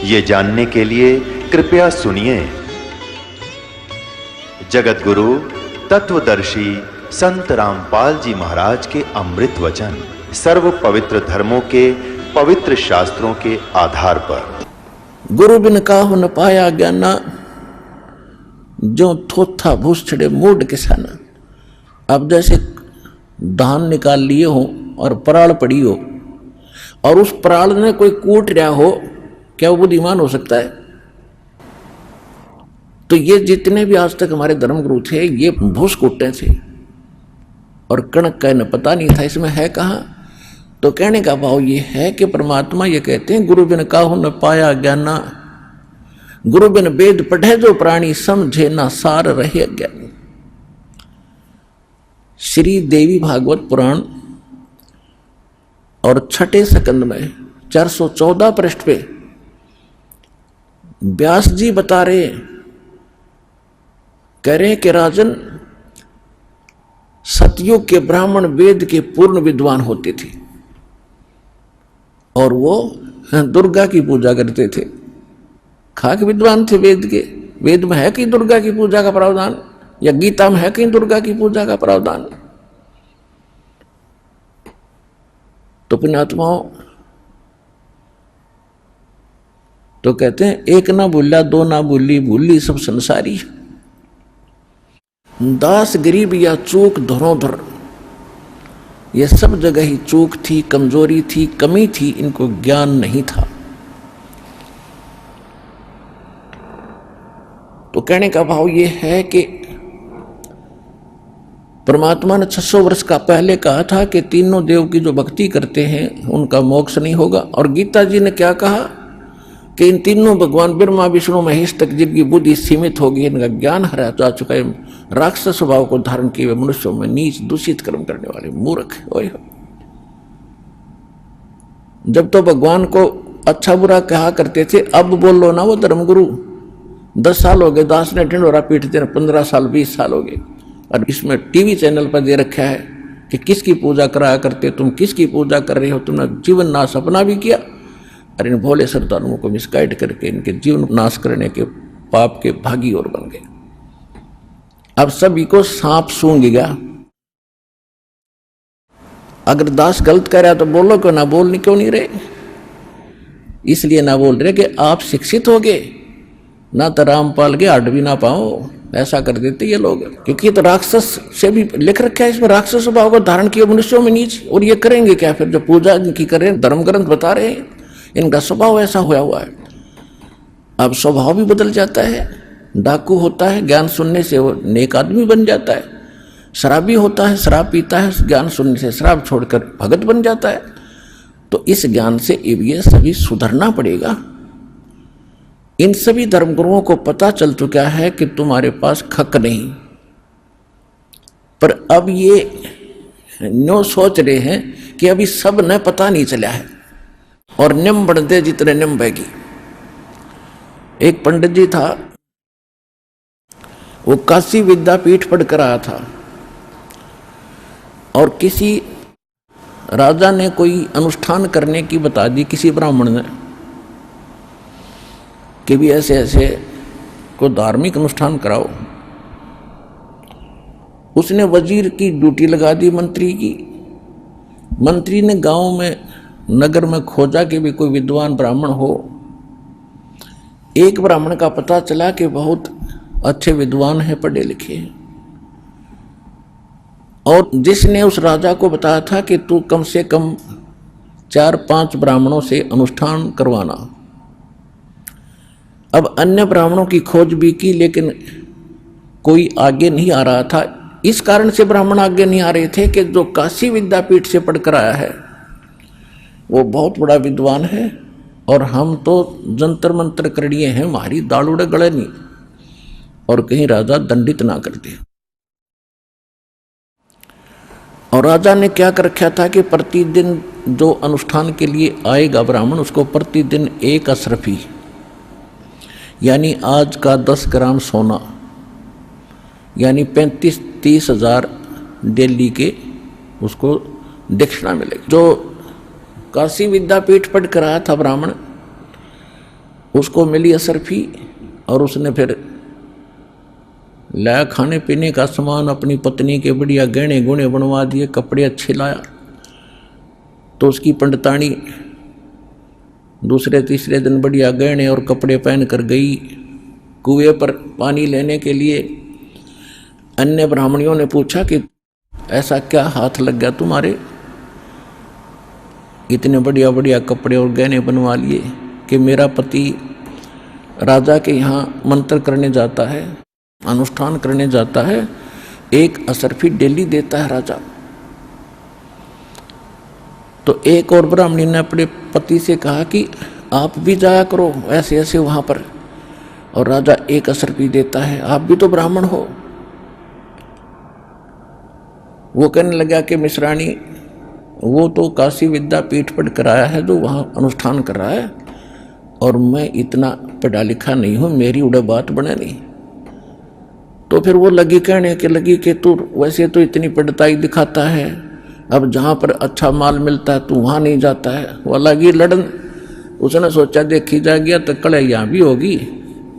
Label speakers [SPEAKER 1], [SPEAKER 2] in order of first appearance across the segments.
[SPEAKER 1] ये जानने के लिए कृपया सुनिए। जगत गुरु तत्वदर्शी संत रामपाल जी महाराज के अमृत वचन सर्व पवित्र धर्मों के पवित्र शास्त्रों के आधार पर।
[SPEAKER 2] गुरु बिन काहु न पाया ज्ञाना, जो थोथा भूस छड़े मूड किसाना। अब जैसे धान निकाल लिए हो और पराल पड़ी हो और उस पराल ने कोई कूट रहा हो, क्या वो बुद्धिमान हो सकता है? तो ये जितने भी आज तक हमारे धर्मगुरु थे ये भूस कूटते थे और कणक का न पता नहीं था इसमें है कहाँ। तो कहने का भाव ये है कि परमात्मा ये कहते हैं गुरु बिन काहु न पाया ज्ञाना, गुरु बिन वेद पढ़े जो प्राणी, समझे ना सार रहे ज्ञानी। श्री देवी भागवत पुराण और छठे स्कंद में 414 पृष्ठ पे व्यास जी बता रहे, कह रहे हैं कि राजन, सतयुग के ब्राह्मण वेद के पूर्ण विद्वान होते थे और वो दुर्गा की पूजा करते थे। खाक विद्वान थे वेद के। वेद में है कि दुर्गा की पूजा का प्रावधान, या गीता में है कि दुर्गा की पूजा का प्रावधान? तो पुण्यात्माओं, तो कहते हैं एक ना भूला दो ना भूली, भूली सब संसारी। दास गरीब या चूक धरोधर, ये सब जगह ही चूक थी, कमजोरी थी, कमी थी, इनको ज्ञान नहीं था। तो कहने का भाव ये है कि परमात्मा ने 600 वर्ष का पहले कहा था कि तीनों देव की जो भक्ति करते हैं उनका मोक्ष नहीं होगा। और गीता जी ने क्या कहा कि इन तीनों भगवान ब्रह्मा विष्णु महेश तक जिनकी बुद्धि सीमित होगी, इनका ज्ञान हरा जा चुका है, राक्षस स्वभाव को धारण किए हुए मनुष्यों में नीच दूषित कर्म करने वाले मूर्ख। ओए जब तो भगवान को अच्छा बुरा कहा करते थे, अब बोलो ना वो धर्मगुरु। 10 साल हो गए दास ने ढिंढोरा पीटते, 15 साल 20 साल हो गए, और इसमें टीवी चैनल पर दे रखा है कि किसकी पूजा कराया करते, तुम किसकी पूजा कर रहे हो, तुमने जीवन नाश अपना भी किया और इन भोले श्रद्धालुओं को मिसगाइड करके इनके जीवन नाश करने के पाप के भागी और बन गए। अब सभी को सांप सूंघ गया। अगर दास गलत कर रहा तो बोलो क्यों, ना बोलने क्यों नहीं रहे? इसलिए ना बोल रहे कि आप शिक्षित हो गए, ना तो रामपाल के हट भी ना पाओ, ऐसा कर देते ये लोग। क्योंकि तो राक्षस से भी लिख रखा है इसमें, राक्षस स्वभाव को धारण किए मनुष्यों में नीच। और ये करेंगे क्या फिर? जो पूजा इनकी करें, धर्म ग्रंथ बता रहे हैं इनका स्वभाव ऐसा हुआ हुआ है। अब स्वभाव भी बदल जाता है। डाकू होता है, ज्ञान सुनने से वो नेक आदमी बन जाता है। शराबी होता है, शराब पीता है, ज्ञान सुनने से शराब छोड़कर भगत बन जाता है। तो इस ज्ञान से ये सभी सुधरना पड़ेगा। इन सभी धर्मगुरुओं को पता चल चुका है कि तुम्हारे पास खक नहीं, पर अब ये नो सोच रहे हैं कि अभी सब न पता नहीं चला है और निम बढ़ते जितने निम बहेगी। एक पंडित जी था, वो काशी विद्यापीठ पढ़ कर आया था और किसी राजा ने कोई अनुष्ठान करने की बता दी, किसी ब्राह्मण ने, कि भी ऐसे ऐसे को धार्मिक अनुष्ठान कराओ। उसने वजीर की ड्यूटी लगा दी मंत्री की। मंत्री ने गांव में नगर में खोजा कि भी कोई विद्वान ब्राह्मण हो। एक ब्राह्मण का पता चला कि बहुत अच्छे विद्वान हैं, पढ़े लिखे हैं, और जिसने उस राजा को बताया था कि तू कम से कम 4-5 ब्राह्मणों से अनुष्ठान करवाना। अब अन्य ब्राह्मणों की खोज भी की लेकिन कोई आगे नहीं आ रहा था। इस कारण से ब्राह्मण आगे नहीं आ रहे थे कि जो काशी विद्यापीठ से पढ़कर आया है वो बहुत बड़ा विद्वान है और हम तो जंतर मंत्र करिए हैं, हमारी दाल उड़े गले नहीं, और कहीं राजा दंडित ना कर दे। और राजा ने क्या कर रखा था कि प्रतिदिन जो अनुष्ठान के लिए आएगा ब्राह्मण, उसको प्रतिदिन 1 अशरफी यानी आज का 10 ग्राम सोना, यानी 35-30 हज़ार डेली के उसको दक्षिणा मिलेगी। जो काशी विद्यापीठ पढ़ कर आया था ब्राह्मण, उसको मिली असरफी और उसने फिर लाया खाने पीने का सामान, अपनी पत्नी के बढ़िया गहने गुणे बनवा दिए, कपड़े अच्छे लाया। तो उसकी पंडितानी दूसरे तीसरे दिन बढ़िया गहने और कपड़े पहन कर गई कुएं पर पानी लेने के लिए। अन्य ब्राह्मणियों ने पूछा कि ऐसा क्या हाथ लग गया तुम्हारे, इतने बढ़िया बढ़िया कपड़े और गहने बनवा लिए? कि मेरा पति राजा के यहाँ मंत्र करने जाता है, अनुष्ठान करने जाता है, एक असरफी डेली देता है राजा। तो एक और ब्राह्मणी ने अपने पति से कहा कि आप भी जाया करो ऐसे ऐसे वहाँ पर, और राजा एक असरफी देता है, आप भी तो ब्राह्मण हो। वो कहने लगा कि मिश्राणी, वो तो काशी विद्यापीठ पढ़ कर आया है जो वहाँ अनुष्ठान कर रहा है, और मैं इतना पढ़ा लिखा नहीं हूँ, मेरी उड़े बात बने नहीं। तो फिर वो लगी कहने के लगी कि तू वैसे तो इतनी पढ़ताई दिखाता है, अब जहाँ पर अच्छा माल मिलता है तू वहाँ नहीं जाता है। वो लगी लड़न। उसने सोचा देखी जा गया तो कड़े यहाँ भी होगी,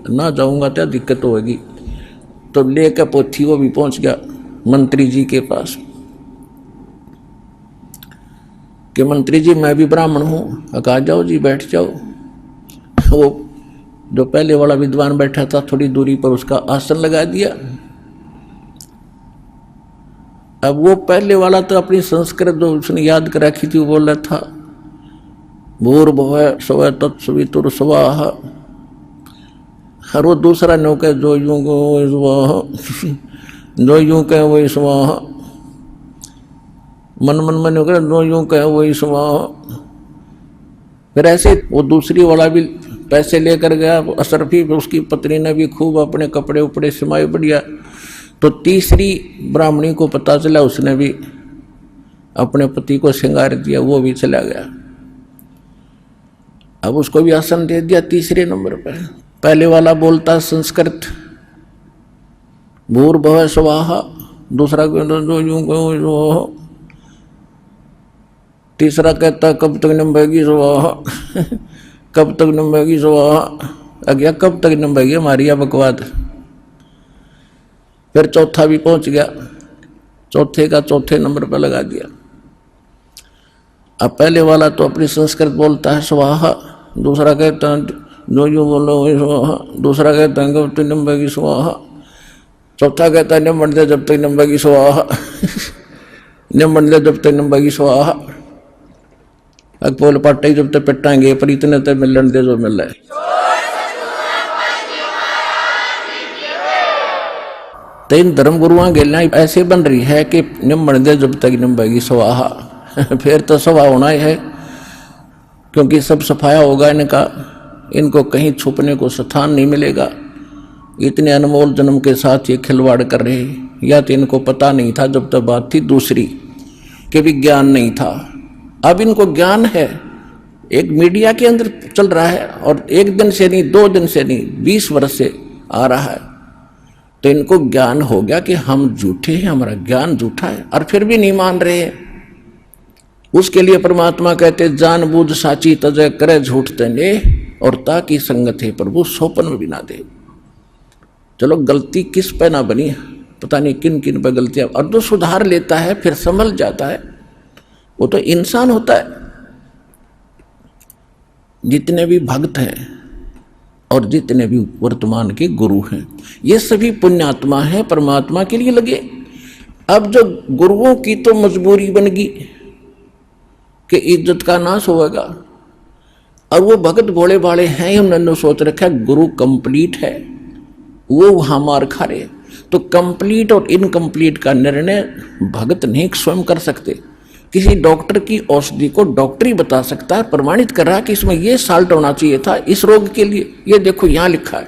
[SPEAKER 2] ना जाऊँगा तो दिक्कत होगी। तो लेकर पोथी वो भी पहुँच गया मंत्री जी के पास कि मंत्री जी मैं भी ब्राह्मण हूँ। कहा जाओ जी बैठ जाओ। वो जो पहले वाला विद्वान बैठा था थोड़ी दूरी पर उसका आसन लगा दिया। अब वो पहले वाला तो अपनी संस्कृत जो उसने याद कर रखी थी वो बोल रहा था भूर्भुवः स्वः तत्सवितुर्स्वः। और वो दूसरा नौका जो यूं जो यूं कहे वही स्वाहा, मन मन मन कर जो यूं कहे वही स्वाहा। फिर ऐसे वो दूसरी वाला भी पैसे लेकर गया असरफी, उसकी पत्नी ने भी खूब अपने कपड़े उपड़े सिमाए बढ़िया। तो तीसरी ब्राह्मणी को पता चला, उसने भी अपने पति को श्रृंगार दिया, वो भी चला गया। अब उसको भी आसन दे दिया तीसरे नंबर पर। पहले वाला बोलता संस्कृत भूर्भुवः स्वः, दूसरा जो यूं कहो, तीसरा कहता कब तक नंबेगी स्वाहा कब तक नंबेगी स्वाहा। अगया कब तक नंबेगी हमारी बकवाद। फिर चौथा भी पहुंच गया, चौथे का चौथे नंबर पर लगा दिया। अब पहले वाला तो अपनी संस्कृत बोलता है स्वाहा, दूसरा कहता है जो यूं बोलो वही स्वाहा, दूसरा कहता है कब तक नंबेगी स्वाहा, चौथा कहता है निम्बन दे जब तक नंबेगी स्वाहा निम्बन दे जब तक नंबेगी स्वाहा। अकपोल पाटे जब तक पिटाएंगे पर इतने तक मिलन दे जो मिल रहा है। तो इन धर्म गुरुओं गेला ऐसे बन रही है कि निम्बन दे जब तक निम्बेगी स्वाहा। फिर तो सवा होना ही है, क्योंकि सब सफाया होगा इनका, इनको कहीं छुपने को स्थान नहीं मिलेगा। इतने अनमोल जन्म के साथ ये खिलवाड़ कर रहे, या तो इनको पता नहीं था जब तक बात थी दूसरी कि विज्ञान नहीं था। अब इनको ज्ञान है, एक मीडिया के अंदर चल रहा है, और एक दिन से नहीं, 2 दिन से नहीं, 20 वर्ष से आ रहा है। तो इनको ज्ञान हो गया कि हम झूठे हैं, हमारा ज्ञान झूठा है, और फिर भी नहीं मान रहे हैं। उसके लिए परमात्मा कहते जानबूझ साची तजय करे झूठ तने, और ताकि संगत है प्रभु सोपन में भी ना दे। चलो गलती किस पे ना बनी, पता नहीं किन किन पे गलतियां, और जो सुधार लेता है फिर संभल जाता है, वो तो इंसान होता है। जितने भी भक्त हैं और जितने भी वर्तमान के गुरु हैं, ये सभी पुण्यात्मा हैं, परमात्मा के लिए लगे। अब जो गुरुओं की तो मजबूरी बन गई कि इज्जत का नाश होगा, और वो भगत भोले भाले हैं, उन्होंने सोच रखा है गुरु कंप्लीट है, वो वहां मार खा रहे। तो कंप्लीट और इनकम्प्लीट का निर्णय भगत नहीं स्वयं कर सकते। किसी डॉक्टर की औषधि को डॉक्टर ही बता सकता है, प्रमाणित कर रहा है कि इसमें ये साल्ट होना चाहिए था इस रोग के लिए, ये देखो यहाँ लिखा है,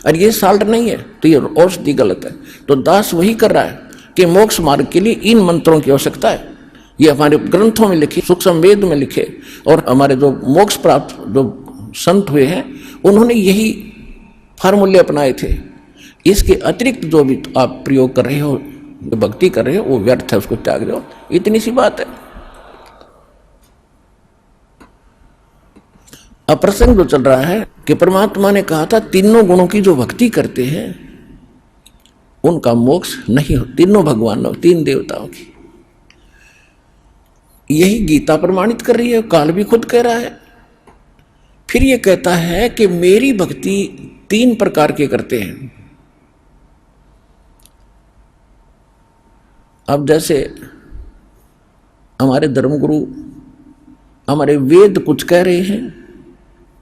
[SPEAKER 2] और ये साल्ट नहीं है तो ये औषधि गलत है। तो दास वही कर रहा है कि मोक्ष मार्ग के लिए इन मंत्रों की आवश्यकता है। ये हमारे ग्रंथों में लिखे, सूक्ष्म वेद में लिखे, और हमारे जो मोक्ष प्राप्त जो संत हुए हैं उन्होंने यही फार्मूले अपनाए थे। इसके अतिरिक्त जो भी आप प्रयोग कर रहे हो, भक्ति कर रहे हो, वो व्यर्थ है, उसको त्याग दो। इतनी सी बात है। अब प्रसंग जो चल रहा है कि परमात्मा ने कहा था तीनों गुणों की जो भक्ति करते हैं उनका मोक्ष नहीं हो, तीनों भगवानों, तीन देवताओं की। यही गीता प्रमाणित कर रही है, काल भी खुद कह रहा है। फिर ये कहता है कि मेरी भक्ति तीन प्रकार के करते हैं। अब जैसे हमारे धर्मगुरु, हमारे वेद कुछ कह रहे हैं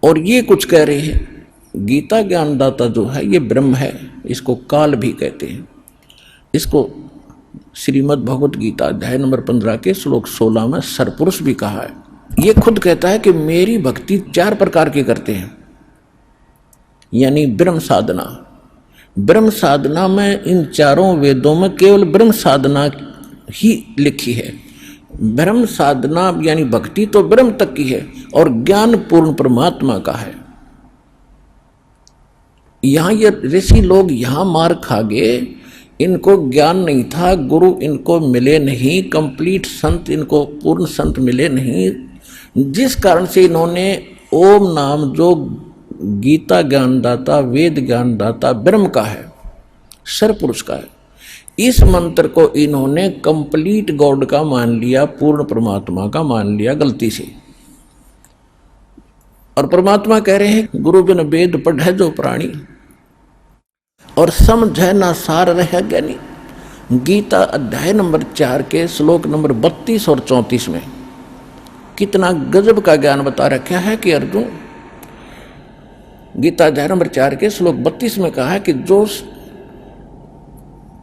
[SPEAKER 2] और ये कुछ कह रहे हैं। गीता ज्ञानदाता जो है ये ब्रह्म है, इसको काल भी कहते हैं। इसको श्रीमद् भगवत गीता अध्याय नंबर 15 के श्लोक 16 में सरपुरुष भी कहा है। ये खुद कहता है कि मेरी भक्ति चार प्रकार के करते हैं, यानी ब्रह्म साधना। ब्रह्म साधना में इन चारों वेदों में केवल ब्रह्म साधना ही लिखी है। ब्रह्म साधना यानी भक्ति तो ब्रह्म तक की है और ज्ञान पूर्ण परमात्मा का है। यहां ये ऋषि लोग यहां मार खा गए, इनको ज्ञान नहीं था, गुरु इनको मिले नहीं, कंप्लीट संत इनको पूर्ण संत मिले नहीं, जिस कारण से इन्होंने ओम नाम जो गीता ज्ञानदाता, वेद ज्ञानदाता ब्रह्म का है, सरपुरुष का है, इस मंत्र को इन्होंने कंप्लीट गॉड का मान लिया, पूर्ण परमात्मा का मान लिया गलती से। और परमात्मा कह रहे हैं गुरु बिन वेद पढ़े जो प्राणी और समझे ना सार रहे ज्ञानी। गीता अध्याय नंबर 4 के श्लोक नंबर 32 और 34 में कितना गजब का ज्ञान बता रखा है कि अर्जुन, गीता अध्याय नंबर 4 के श्लोक 32 में कहा है कि जो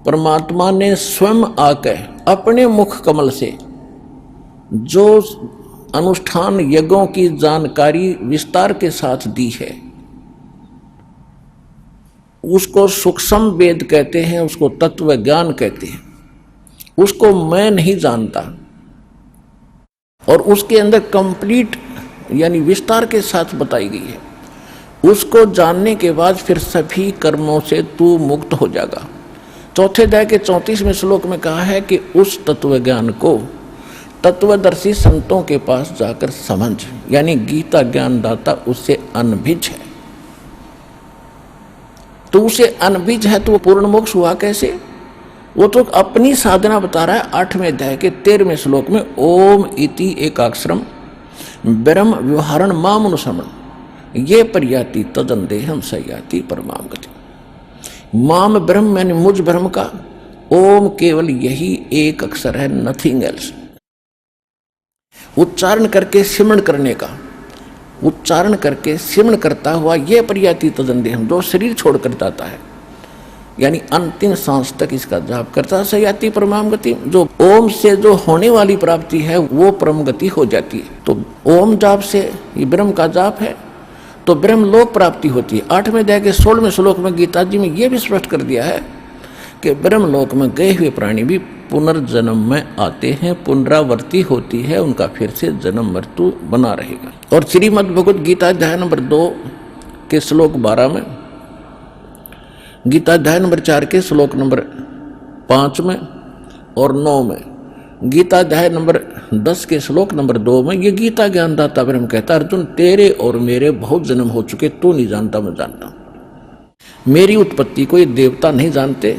[SPEAKER 2] परमात्मा ने स्वयं आकर अपने मुख कमल से जो अनुष्ठान यज्ञों की जानकारी विस्तार के साथ दी है, उसको सूक्ष्म वेद कहते हैं, उसको तत्व ज्ञान कहते हैं। उसको मैं नहीं जानता और उसके अंदर कंप्लीट यानी विस्तार के साथ बताई गई है। उसको जानने के बाद फिर सभी कर्मों से तू मुक्त हो जाएगा। चौथे अध्याय के 34वें श्लोक में कहा है कि उस तत्व ज्ञान को तत्वदर्शी संतों के पास जाकर समझ, यानी गीता ज्ञानदाता उससे अनभिज है। तो उसे अनभिज है तो वो पूर्ण मोक्ष हुआ कैसे? वो तो अपनी साधना बता रहा है। 8वें अध्याय के 13वें श्लोक में ओम इति एकाक्षरम ब्रह्म व्यवहारण माम अनुसरण ये पर्याति तदंदेहम सयाति परमाम गति। माम ब्रह्म यानी मुझ ब्रह्म का, ओम केवल यही एक अक्षर है, नथिंग एल्स। उच्चारण करके सिमरण करने का, उच्चारण करके सिमरण करता हुआ यह पर्याति तदंदेहम, जो शरीर छोड़कर जाता है यानी अंतिम सांस तक इसका जाप करता सयाति परमाम गति। जो ओम से जो होने वाली प्राप्ति है वो परम गति हो जाती है। तो ओम जाप से ये ब्रह्म का जाप है तो ब्रह्म लोक प्राप्ति होती है। 8वें अध्याय के 16वें श्लोक में गीता जी में यह भी स्पष्ट कर दिया है कि ब्रह्म लोक में गए हुए प्राणी भी पुनर्जन्म में आते हैं, पुनरावृत्ति होती है, उनका फिर से जन्म मृत्यु बना रहेगा। और श्रीमद् भगवत गीता अध्याय नंबर 2 के श्लोक 12 में, गीता अध्याय नंबर 4 के श्लोक नंबर 5 में और 9 में, गीता अध्याय नंबर 10 के श्लोक नंबर 2 में ये गीता ज्ञानदाता ब्रह्म कहता, अर्जुन तेरे और मेरे बहुत जन्म हो चुके, तू नहीं जानता मैं जानता हूं। मेरी उत्पत्ति को ये देवता नहीं जानते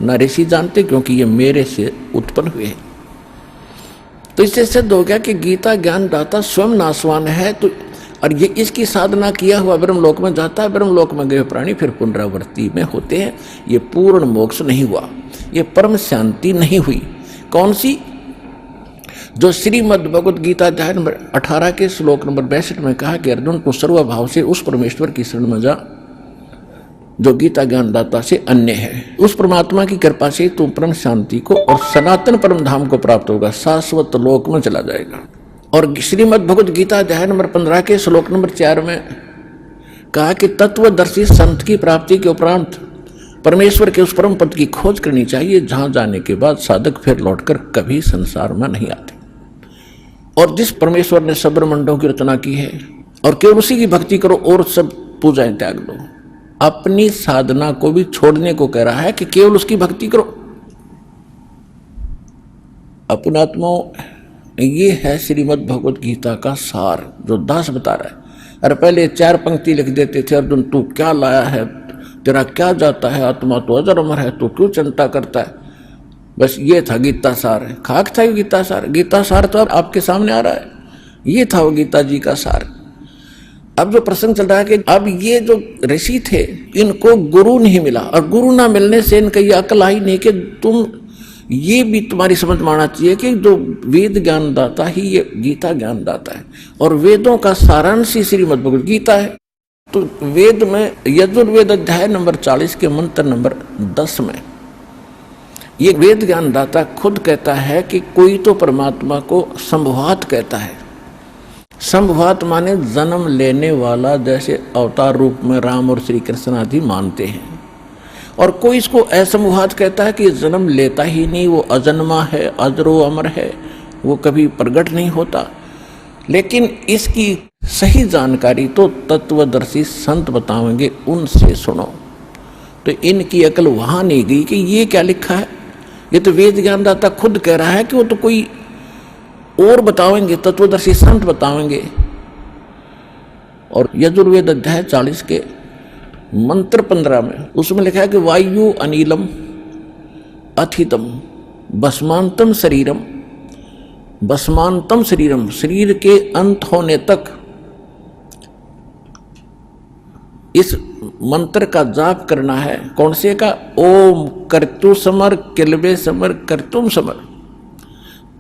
[SPEAKER 2] न ऋषि जानते, क्योंकि ये मेरे से उत्पन्न हुए हैं। तो इससे सिद्ध हो गया कि गीता ज्ञानदाता स्वयं नाशवान है। तो और ये इसकी साधना किया हुआ ब्रह्मलोक में जाता है। ब्रह्मलोक में गए प्राणी फिर पुनरावृत्ति में होते हैं। ये पूर्ण मोक्ष नहीं हुआ, ये परम शांति नहीं हुई। कौन सी? जो श्रीमद् भगवत गीता अध्याय नंबर 18 के श्लोक नंबर 62 में कहा कि अर्जुन को सर्वभाव से उस परमेश्वर की शरण में जा जो गीता ज्ञानदाता से अन्य है। उस परमात्मा की कृपा से तुम परम शांति को और सनातन परम धाम को प्राप्त होगा, शाश्वत लोक में चला जाएगा। और श्रीमद् भगवत गीता अध्याय नंबर 15 के श्लोक नंबर 4 में कहा कि तत्वदर्शी संत की प्राप्ति के उपरांत परमेश्वर के उस परम पद की खोज करनी चाहिए, जहां जाने के बाद साधक फिर लौटकर कभी संसार में नहीं आते। और जिस परमेश्वर ने सब ब्रह्मांडों की रचना की है और केवल उसी की भक्ति करो और सब पूजाएं त्याग दो। अपनी साधना को भी छोड़ने को कह रहा है कि केवल उसकी भक्ति करो। अपनात्मा, ये है श्रीमद् भगवत गीता का सार जो दास बता रहा है। और पहले 4 पंक्ति लिख देते थे, अर्जुन तू क्या लाया है, तेरा क्या जाता है, आत्मा तो अजर अमर है, तू क्यों चिंता करता है। बस ये था गीता सार। खाक था गीता सार। गीता सार तो अब आपके सामने आ रहा है, ये था वो गीता जी का सार। अब जो प्रसंग चल रहा है कि अब ये जो ऋषि थे इनको गुरु नहीं मिला, और गुरु ना मिलने से इनका ये अकल आई नहीं कि तुम ये भी तुम्हारी समझ में आना चाहिए कि जो वेद ज्ञानदाता ही ये गीता ज्ञानदाता है, और वेदों का सारांश ही श्रीमद् भगवद गीता है। तो वेद में यजुर्वेद अध्याय नंबर 40 के मंत्र नंबर 10 में ये वेद ज्ञानदाता खुद कहता है कि कोई तो परमात्मा को संभवात कहता है। संभवात माने जन्म लेने वाला, जैसे अवतार रूप में राम और श्री कृष्ण आदि मानते हैं। और कोई इसको असंभवात कहता है कि जन्म लेता ही नहीं, वो अजन्मा है, अजरो अमर है, वो कभी प्रकट नहीं होता। लेकिन इसकी सही जानकारी तो तत्वदर्शी संत बताएंगे, उनसे सुनो। तो इनकी अकल वहां नहीं गई कि ये क्या लिखा है। ये तो वेद ज्ञानदाता खुद कह रहा है कि वो तो कोई और बताएंगे, तत्वदर्शी संत बताएंगे। और यजुर्वेद अध्याय 40 के मंत्र 15 में उसमें लिखा है कि वायु अनिलम अथितम भस्मांतम शरीरम, भस्मांतम शरीरम, शरीर के अंत होने तक इस मंत्र का जाप करना है। कौन से का? ओम कर्तु समर किलबे समर कर्तुम समर।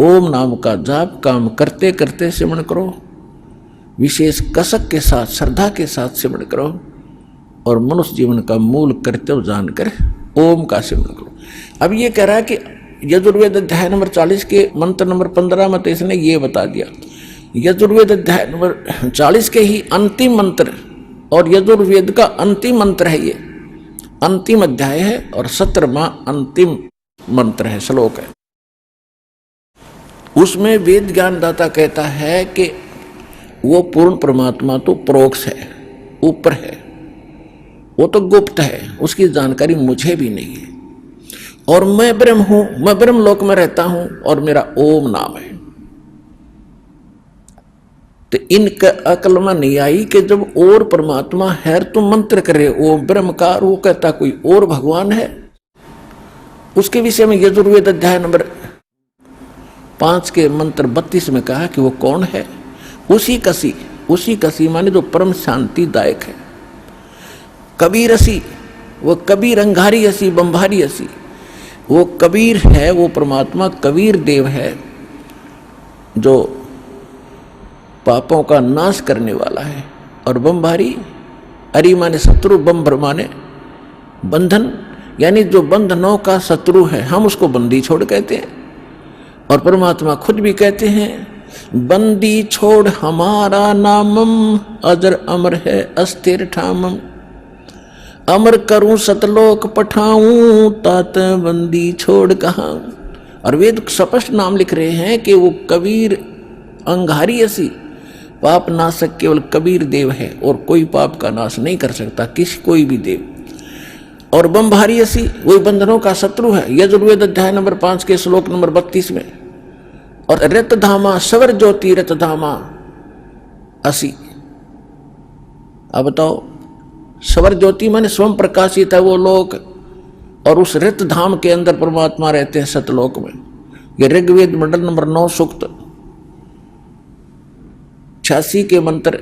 [SPEAKER 2] ओम नाम का जाप काम करते करते सिमरण करो, विशेष कसक के साथ श्रद्धा के साथ सिमरण करो, और मनुष्य जीवन का मूल कर्तव्य जानकर ओम का सिमरण करो। अब ये कह रहा है कि यजुर्वेद अध्याय नंबर 40 के मंत्र नंबर 15 में तो इसने ये बता दिया। यजुर्वेद अध्याय नंबर 40 के ही अंतिम मंत्र, और यजुर्वेद का अंतिम मंत्र है, ये अंतिम अध्याय है और 17वां अंतिम मंत्र है, श्लोक है। उसमें वेद ज्ञानदाता कहता है कि वो पूर्ण परमात्मा तो परोक्ष है, ऊपर है, वो तो गुप्त है, उसकी जानकारी मुझे भी नहीं है, और मैं ब्रह्म हूं, मैं ब्रह्म लोक में रहता हूं, और मेरा ओम नाम है। तो इनका अकल में नहीं आई कि जब और परमात्मा है तो मंत्र करे ओम ब्रह्मकार, वो कहता कोई और भगवान है। उसके विषय में यजुर्वेद अध्याय नंबर 5 के मंत्र 32 में कहा कि वो कौन है? उसी कसी माने जो परम शांतिदायक है। कबीर असी, वो कबीर अंगारी असी बंभारी असी, वो कबीर है, वो परमात्मा कबीर देव है जो पापों का नाश करने वाला है। और बंभारी, अरि माने शत्रु, बंभर माने बंधन, यानी जो बंधनों का शत्रु है हम उसको बंदी छोड़ कहते हैं। और परमात्मा खुद भी कहते हैं बंदी छोड़ हमारा नामम, अजर अमर है अस्थिर ठामम, अमर करूं सतलोक पठाऊं, तात बंदी छोड़ कहां। और वेद स्पष्ट नाम लिख रहे हैं कि वो कबीर अंगारी असी, पाप नाशक केवल कबीर देव है, और कोई पाप का नाश नहीं कर सकता किसी कोई भी देव। और बंभारी असी, वही बंधनों का शत्रु है, यजुर्वेद अध्याय नंबर 5 के श्लोक नंबर 32 में। और रतधामा सवर ज्योति रतधामा असी। अब बताओ, सवर ज्योति माने स्वयं प्रकाशित है वो लोक, और उस रत धाम के अंदर परमात्मा रहते हैं सतलोक में। ये ऋग्वेद मंडल नंबर 9 सूक्त 86 के मंत्र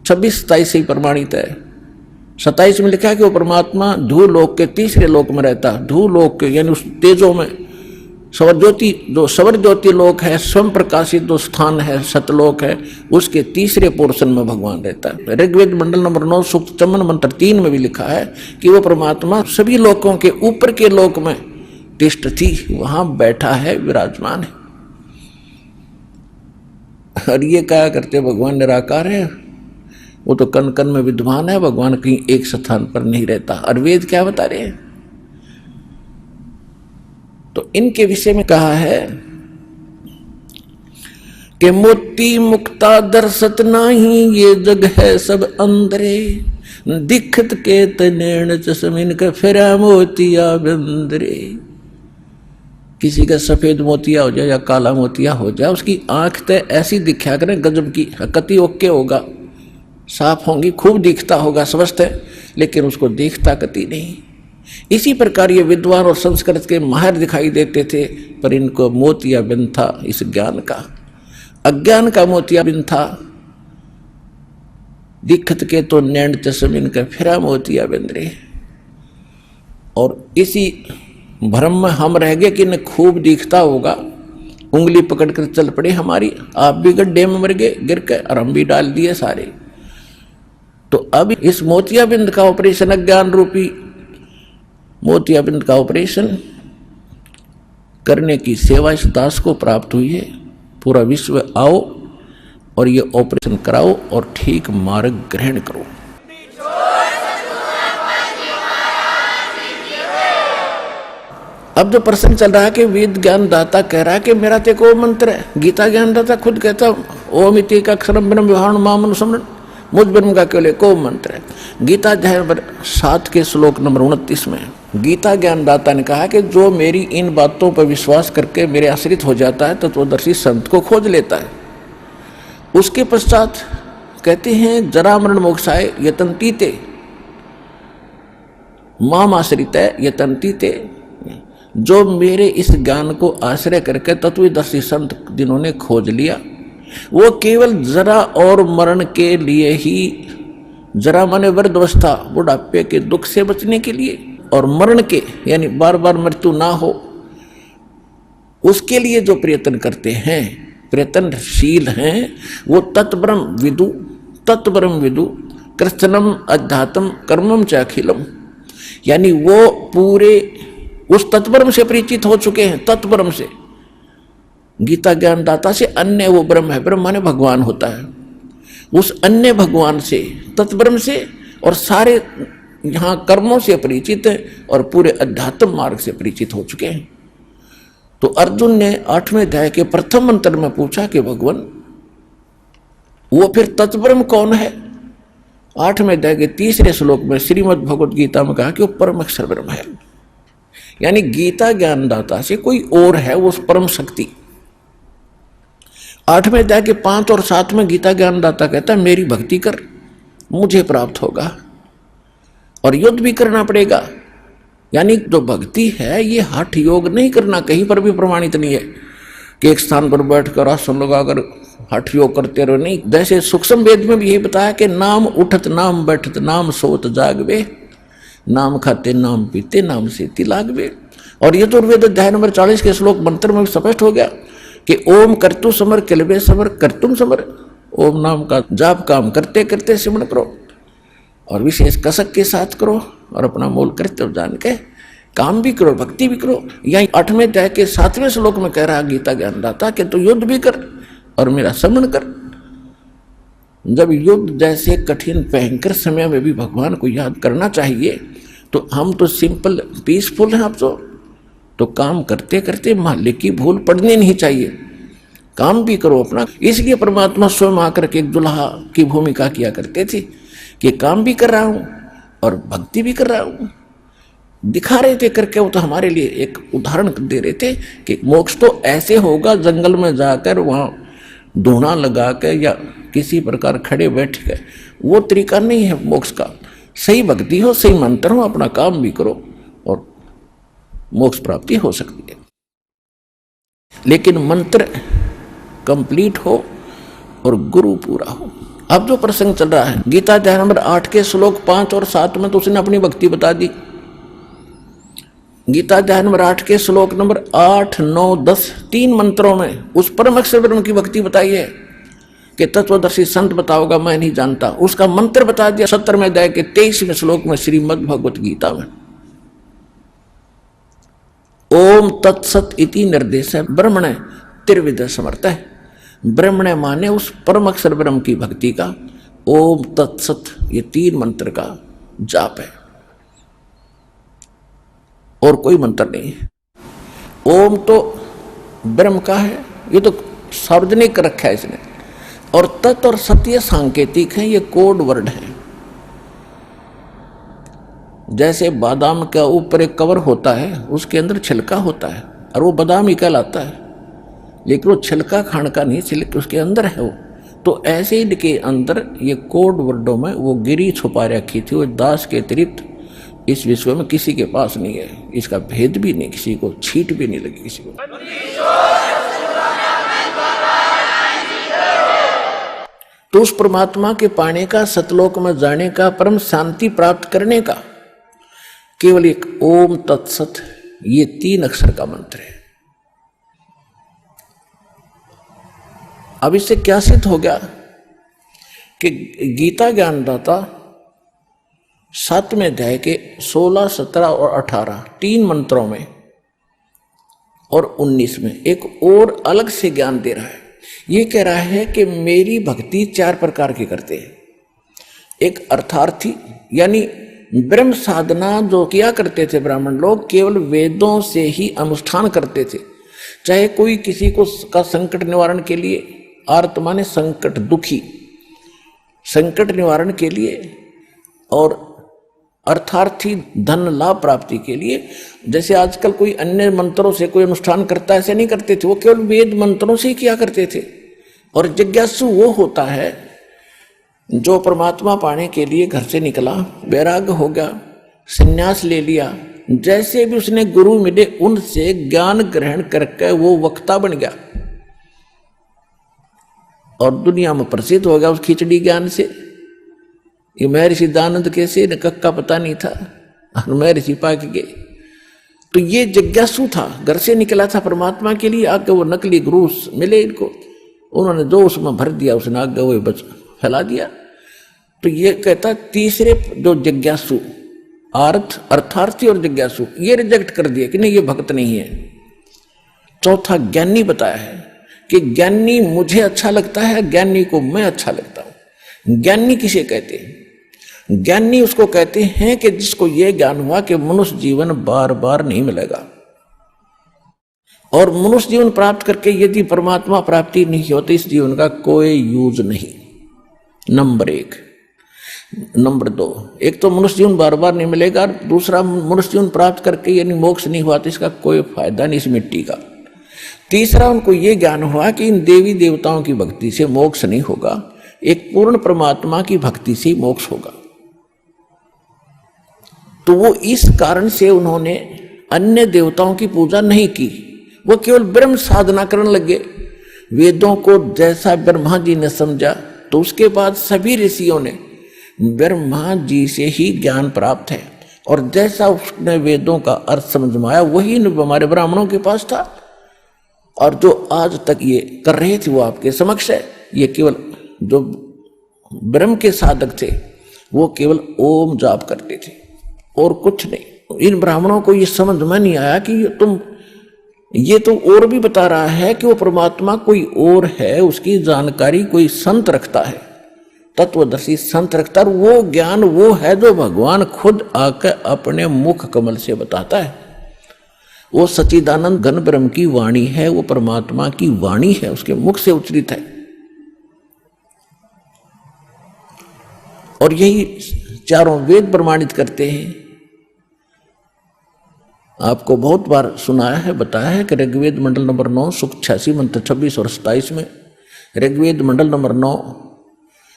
[SPEAKER 2] 26-27 से प्रमाणित है। 27 में लिखा है कि वो परमात्मा धूलोक के तीसरे लोक में रहता है। धूलोक के यानी उस तेजों में सवर ज्योति, जो सवर ज्योति लोक है, स्वयं प्रकाशित जो स्थान है सतलोक है, उसके तीसरे पोर्शन में भगवान रहता है। ऋग्वेद मंडल नंबर 9 सूक्त 54 मंत्र 3 में भी लिखा है कि वो परमात्मा सभी लोकों के ऊपर के लोक में तिष्ठ थी, वहां बैठा है, विराजमान है। और ये क्या करते, भगवान निराकार है, वो तो कण कण में विद्वान है, भगवान कहीं एक स्थान पर नहीं रहता। और वेद क्या बता रहे हैं? तो इनके विषय में कहा है कि मोती मुक्ता दर्शत नाही, ये जग है सब अंदरे, दिखत के तनैण चश्मिन का फिरा मोतिया बंदरे। किसी का सफेद मोतिया हो जाए या काला मोतिया हो जाए, उसकी आंख तो ऐसी दिखा करें गजब की, हकती ओके होगा, साफ होंगी, खूब दिखता होगा, स्वस्थ है, लेकिन उसको देखता कति नहीं। इसी प्रकार ये विद्वान और संस्कृत के माहिर दिखाई देते थे, पर इनको मोतियाबिंद था इस ज्ञान का, अज्ञान का मोतियाबिंद था। दिखत के तो नैन चश्म इनका फिरा मोतियाबिंद रे। और इसी भ्रम में हम रह गए कि इन्हें खूब दिखता होगा, उंगली पकड़ कर चल पड़े हमारी, आप भी गड्ढे में मर गए गिर के, और हम भी डाल दिए सारे। तो अब इस मोतियाबिंद का ऑपरेशन, अज्ञान रूपी मोतियाबिंद का ऑपरेशन करने की सेवा इस दास को प्राप्त हुई है। पूरा विश्व आओ और ये ऑपरेशन कराओ और ठीक मार्ग ग्रहण करो। अब जो प्रश्न चल रहा है कि वेद ज्ञान दाता कह रहा है कि मेरा ते को मंत्र है, गीता ज्ञान दाता खुद कहता ओम इति का अक्षरम ब्रह्म विभाण मामन समरण, मुझ ब्रह्म का केवल को मंत्र है। गीता अध्याय 7 के श्लोक नंबर 29 में गीता ज्ञान दाता ने कहा कि जो मेरी इन बातों पर विश्वास करके मेरे आश्रित हो जाता है तत्वदर्शी संत को खोज लेता है। उसके पश्चात कहते हैं जरा मरण मोक्षाय यतन्तीते माम आश्रित यतन्तीते, जो मेरे इस ज्ञान को आश्रय करके तत्वदर्शी संत जिन्होंने खोज लिया, वो केवल जरा और मरण के लिए ही, जरा माने वृद्धावस्था बुढ़ापे के दुख से बचने के लिए, और मरण के यानी बार बार मृत्यु ना हो उसके लिए जो प्रयत्न करते हैं, प्रयत्नशील हैं, वो तत्ब्रह्म विदु कृष्णम अध्यात्म कर्मम च अखिलम, यानी वो पूरे उस तत्ब्रह्म से परिचित हो चुके हैं। तत्ब्रह्म से, गीता ज्ञान दाता से अन्य वो ब्रह्म है, ब्रह्म माने भगवान होता है, उस अन्य भगवान से, तत्ब्रह्म से, और सारे यहाँ कर्मों से परिचित है और पूरे अध्यात्म मार्ग से परिचित हो चुके हैं। तो अर्जुन ने 8वें अध्याय के प्रथम मंत्र में पूछा कि भगवान वो फिर तत्ब्रह्म कौन है? 8वें अध्याय के 3रे श्लोक में श्रीमद् भगवद गीता में कहा कि वो परम अक्षर ब्रह्म है, यानी गीता ज्ञानदाता से कोई और है वो परम शक्ति। 8वें अध्याय के 5 और 7 में गीता ज्ञानदाता कहता है मेरी भक्ति कर, मुझे प्राप्त होगा, और युद्ध भी करना पड़ेगा। यानी जो भक्ति है ये हठ योग नहीं करना, कहीं पर भी प्रमाणित नहीं है कि एक स्थान पर बैठकर आसन लगाकर हठ योग करते रहो, नहीं। जैसे सूक्ष्म वेद में भी यही बताया कि नाम उठत नाम बैठत नाम सोत जागवे, नाम खाते नाम पीते नाम सेती लागवे। और यजुर्वेद अध्याय नंबर 40 के श्लोक मंत्र में स्पष्ट हो गया कि ओम कर्तु समर किलवे समर कर्तुम समर, ओम नाम का जाप काम करते करते सिमरण करो और विशेष कसक के साथ करो और अपना मूल कर्तव्य जान के काम भी करो, भक्ति भी करो। यही 8वें अध्याय के 7वें श्लोक में कह रहा गीता ज्ञानदाता कि तू युद्ध भी कर और मेरा स्मरण कर। जब युद्ध जैसे कठिन भयंकर समय में भी भगवान को याद करना चाहिए, तो हम तो सिंपल पीसफुल हैं। आप तो काम करते करते मालिक की भूल पड़नी नहीं चाहिए, काम भी करो अपना। इसलिए परमात्मा स्वयं आकर के एक दुल्हा की भूमिका किया करते थे कि काम भी कर रहा हूं और भक्ति भी कर रहा हूं, दिखा रहे थे करके। वो तो हमारे लिए एक उदाहरण दे रहे थे कि मोक्ष तो ऐसे होगा, जंगल में जाकर वहां धूना लगा के या किसी प्रकार खड़े बैठ के, वो तरीका नहीं है मोक्ष का। सही भक्ति हो, सही मंत्र हो, अपना काम भी करो और मोक्ष प्राप्ति हो सकती है। लेकिन मंत्र कंप्लीट हो और गुरु पूरा हो। अब जो प्रसंग चल रहा है गीता अध्याय नंबर 8 के श्लोक 5 और 7 में तो उसने अपनी भक्ति बता दी। गीता अध्याय नंबर 8 के श्लोक नंबर 8, 9, 10 3 मंत्रों में उस परम अक्षर ब्रह्म की भक्ति बताई है कि तत्वदर्शी संत बताओगा, मैं नहीं जानता। उसका मंत्र बता दिया 17वें अध्याय के 23वें श्लोक में श्रीमद् भगवत गीता में। ओम तत्सत इति निर्देश है ब्रह्मण त्रिविध समर्थ है। ब्रह्मण माने उस परम अक्षर ब्रह्म की भक्ति का ओम तत्सत, ये 3 मंत्र का जाप है और कोई मंत्र नहीं है। ओम तो ब्रह्म का है, ये तो सार्वजनिक रखा है इसने, और तत् और सत्य सांकेतिक है, ये कोड वर्ड है। जैसे बादाम का ऊपर एक कवर होता है, उसके अंदर छिलका होता है और वो बादाम ही कहलाता है, लेकिन वो छिलका खाने का नहीं, छिलके उसके अंदर है वो, तो ऐसे ही के अंदर ये कोड वर्डों में वो गिरी छुपा रखी थी, वो दास के अतिरिक्त इस विश्व में किसी के पास नहीं है, इसका भेद भी नहीं, किसी को छीट भी नहीं लगी किसी को। तो उस परमात्मा के पाने का, सतलोक में जाने का, परम शांति प्राप्त करने का केवल एक ओम तत्सत, ये 3 अक्षर का मंत्र है। अब इससे क्या सिद्ध हो गया कि गीता ज्ञानदाता 7वें अध्याय के 16, 17 और 18 3 मंत्रों में और 19 में एक और अलग से ज्ञान दे रहा है। ये कह रहा है कि मेरी भक्ति 4 प्रकार की करते हैं। एक अर्थार्थी, यानी ब्रह्म साधना जो किया करते थे ब्राह्मण लोग, केवल वेदों से ही अनुष्ठान करते थे। चाहे कोई किसी को का संकट निवारण के लिए, आर्त माने संकट, दुखी, संकट निवारण के लिए, और अर्थार्थी धन लाभ प्राप्ति के लिए। जैसे आजकल कोई अन्य मंत्रों से कोई अनुष्ठान करता है, ऐसे नहीं करते थे, वो केवल वेद मंत्रों से ही किया करते थे। और जिज्ञासु वो होता है जो परमात्मा पाने के लिए घर से निकला, वैराग्य हो गया, संन्यास ले लिया, जैसे भी उसने गुरु मिले उनसे ज्ञान ग्रहण करके वो वक्ता बन गया और दुनिया में प्रसिद्ध हो गया उस खिचड़ी ज्ञान से। ये महर्षि दानंद कैसे न कक्का पता नहीं था और महर्षि पाक गए। तो ये जिज्ञासु था, घर से निकला था परमात्मा के लिए, आगे वो नकली गुरु मिले इनको, उन्होंने जो उसमें भर दिया उसने आगे वो बच फैला दिया। तो ये कहता तीसरे जो जिज्ञासु, अर्थार्थी और जिज्ञासु, ये रिजेक्ट कर दिया कि नहीं ये भक्त नहीं है। चौथा ज्ञानी बताया है कि ज्ञानी मुझे अच्छा लगता है, ज्ञानी को मैं अच्छा लगता हूं। ज्ञानी किसे कहते हैं? ज्ञानी उसको कहते हैं कि जिसको यह ज्ञान हुआ कि मनुष्य जीवन बार बार नहीं मिलेगा, और मनुष्य जीवन प्राप्त करके यदि परमात्मा प्राप्ति नहीं होती इस जीवन का कोई यूज नहीं। नंबर 1। नंबर 2, एक तो मनुष्य जीवन बार बार नहीं मिलेगा, दूसरा मनुष्य जीवन प्राप्त करके यानी मोक्ष नहीं हुआ तो इसका कोई फायदा नहीं इस मिट्टी का। तीसरा, उनको ये ज्ञान हुआ कि इन देवी देवताओं की भक्ति से मोक्ष नहीं होगा, एक पूर्ण परमात्मा की भक्ति से ही मोक्ष होगा। तो वो इस कारण से उन्होंने अन्य देवताओं की पूजा नहीं की, वो केवल ब्रह्म साधना करने लगे। वेदों को जैसा ब्रह्मा जी ने समझा तो उसके बाद सभी ऋषियों ने ब्रह्मा जी से ही ज्ञान प्राप्त है, और जैसा उसने वेदों का अर्थ समझ में आया वही हमारे ब्राह्मणों के पास था, और जो आज तक ये कर रहे थे वो आपके समक्ष है। ये केवल जो ब्रह्म के साधक थे वो केवल ओम जाप करते थे और कुछ नहीं। इन ब्राह्मणों को ये समझ में नहीं आया कि ये तो और भी बता रहा है कि वो परमात्मा कोई और है, उसकी जानकारी कोई संत रखता है, तत्वदर्शी संत रखता है, और वो ज्ञान वो है जो भगवान खुद आकर अपने मुख कमल से बताता है। वो सच्चिदानंद घन ब्रह्म की वाणी है, वो परमात्मा की वाणी है, उसके मुख से उच्चरित है। और यही चारों वेद प्रमाणित करते हैं। आपको बहुत बार सुनाया है, बताया है कि ऋग्वेद मंडल नंबर 9 सूक्त 86 मंत्र 26 और 27 में, ऋग्वेद मंडल नंबर 9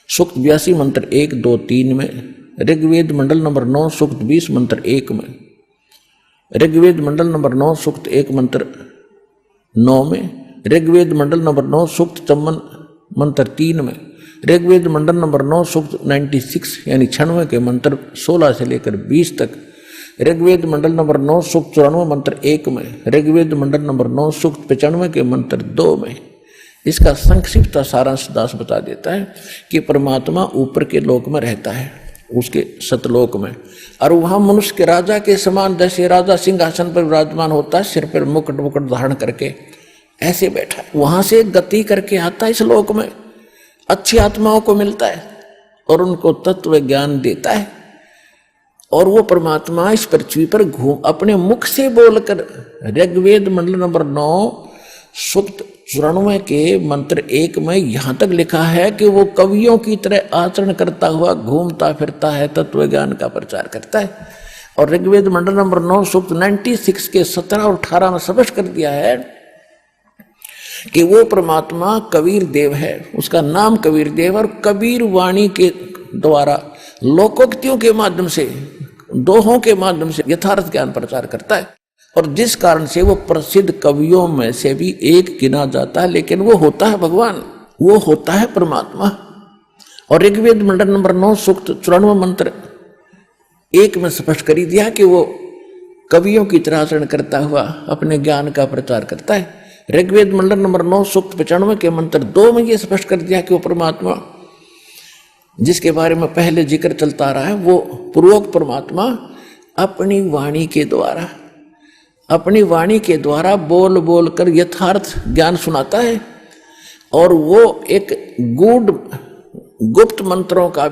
[SPEAKER 2] सूक्त 82 मंत्र 1, 2, 3 में, ऋग्वेद मंडल नंबर 9 सूक्त 20 मंत्र 1 में, ऋग्वेद मंडल नंबर 9 सूक्त 1 मंत्र 9 में, ऋग्वेद मंडल नंबर 9 सूक्त 54 मंत्र 3 में, ऋग्वेद मंडल नंबर 9 सूक्त 96 यानी 96 के मंत्र 16 से लेकर 20 तक, ऋग्वेद मंडल नंबर 9 सूक्त 94 मंत्र 1 में, ऋग्वेद मंडल नंबर 9 सूक्त 95 के मंत्र 2 में। इसका संक्षिप्त सारांश दास बता देता है कि परमात्मा ऊपर के लोक में रहता है, उसके सतलोक में, और वहां मनुष्य के राजा के समान, जैसे राजा सिंहासन पर विराजमान होता है, सिर पर मुकुट मुकुट धारण करके ऐसे बैठा है, वहां से गति करके आता है इस लोक में, अच्छी आत्माओं को मिलता है और उनको तत्व ज्ञान देता है। और वो परमात्मा इस पृथ्वी पर अपने मुख से बोलकर, ऋग्वेद मंडल नंबर 9 सूक्त 94 के मंत्र 1 में यहां तक लिखा है कि वो कवियों की तरह आचरण करता हुआ घूमता फिरता है, तत्व ज्ञान का प्रचार करता है। और ऋग्वेद मंडल नंबर 9 सूक्त 96 के 17 और 18 में स्पष्ट कर दिया है कि वो परमात्मा कबीर देव है, उसका नाम कबीर देव, और कबीर वाणी के द्वारा लोकोक्तियों के माध्यम से, दोहों के माध्यम से यथार्थ ज्ञान प्रचार करता है, और जिस कारण से वो प्रसिद्ध कवियों में से भी एक गिना जाता है। लेकिन वो होता है भगवान, वो होता है परमात्मा। और ऋग्वेद मंडल नंबर 9 सूक्त 94 मंत्र 1 में स्पष्ट कर दिया कि वो कवियों की तरह आचरण करता हुआ अपने ज्ञान का प्रचार करता है। ऋग्वेद मंडल नंबर 9 सूक्त 95 के मंत्र 2 में ये स्पष्ट कर दिया कि वो परमात्मा जिसके बारे में पहले जिक्र चलता रहा है, वो पूर्वोक्त परमात्मा अपनी वाणी के द्वारा बोल बोल कर यथार्थ ज्ञान सुनाता है, और वो एक गुप्त मंत्रों का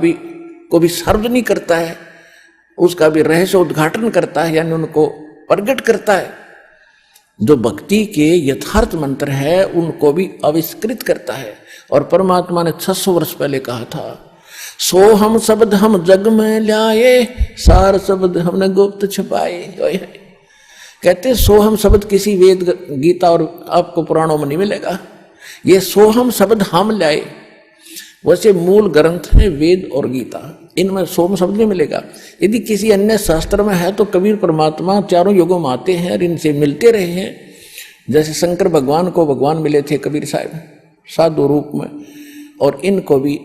[SPEAKER 2] को भी सार्वजनिक करता है, उसका भी रहस्य उद्घाटन करता है, यानी उनको प्रकट करता है। जो भक्ति के यथार्थ मंत्र है उनको भी आविष्कृत करता है। और परमात्मा ने 600 वर्ष पहले कहा था, सो हम शब्द हम जग में लाए, सार शब्द हमने गुप्त छुपाए। कहते सोहम शब्द किसी वेद गीता और आपको पुराणों में नहीं मिलेगा। ये सोहम शब्द हम लाए, वैसे मूल ग्रंथ है वेद और गीता, इनमें सोहम शब्द नहीं मिलेगा। यदि किसी अन्य शास्त्र में है तो कबीर परमात्मा चारों युगों में आते हैं और इनसे मिलते रहे हैं। जैसे शंकर भगवान को भगवान मिले थे कबीर साहब साधु रूप में, और इनको भी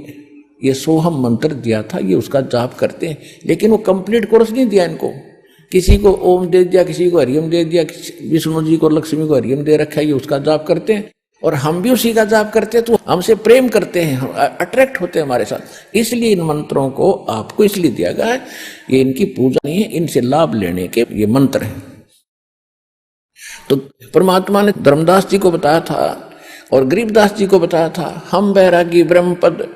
[SPEAKER 2] ये सोहम मंत्र दिया था, ये उसका जाप करते हैं। लेकिन वो कंप्लीट कोर्स नहीं दिया इनको, किसी को ओम दे दिया, किसी को हरियम दे दिया, विष्णु जी को लक्ष्मी को हरियम दे रखा है, ये उसका जाप करते हैं। और हम भी उसी का जाप करते हैं, तो हमसे प्रेम करते हैं, हम अट्रैक्ट होते हैं हमारे साथ। इसलिए इन मंत्रों को आपको इसलिए दिया गया है, ये इनकी पूजा नहीं है, इनसे लाभ लेने के ये मंत्र हैं। तो परमात्मा ने धर्मदास जी को बताया था और गरीबदास जी को बताया था, हम बैरागी ब्रह्मपद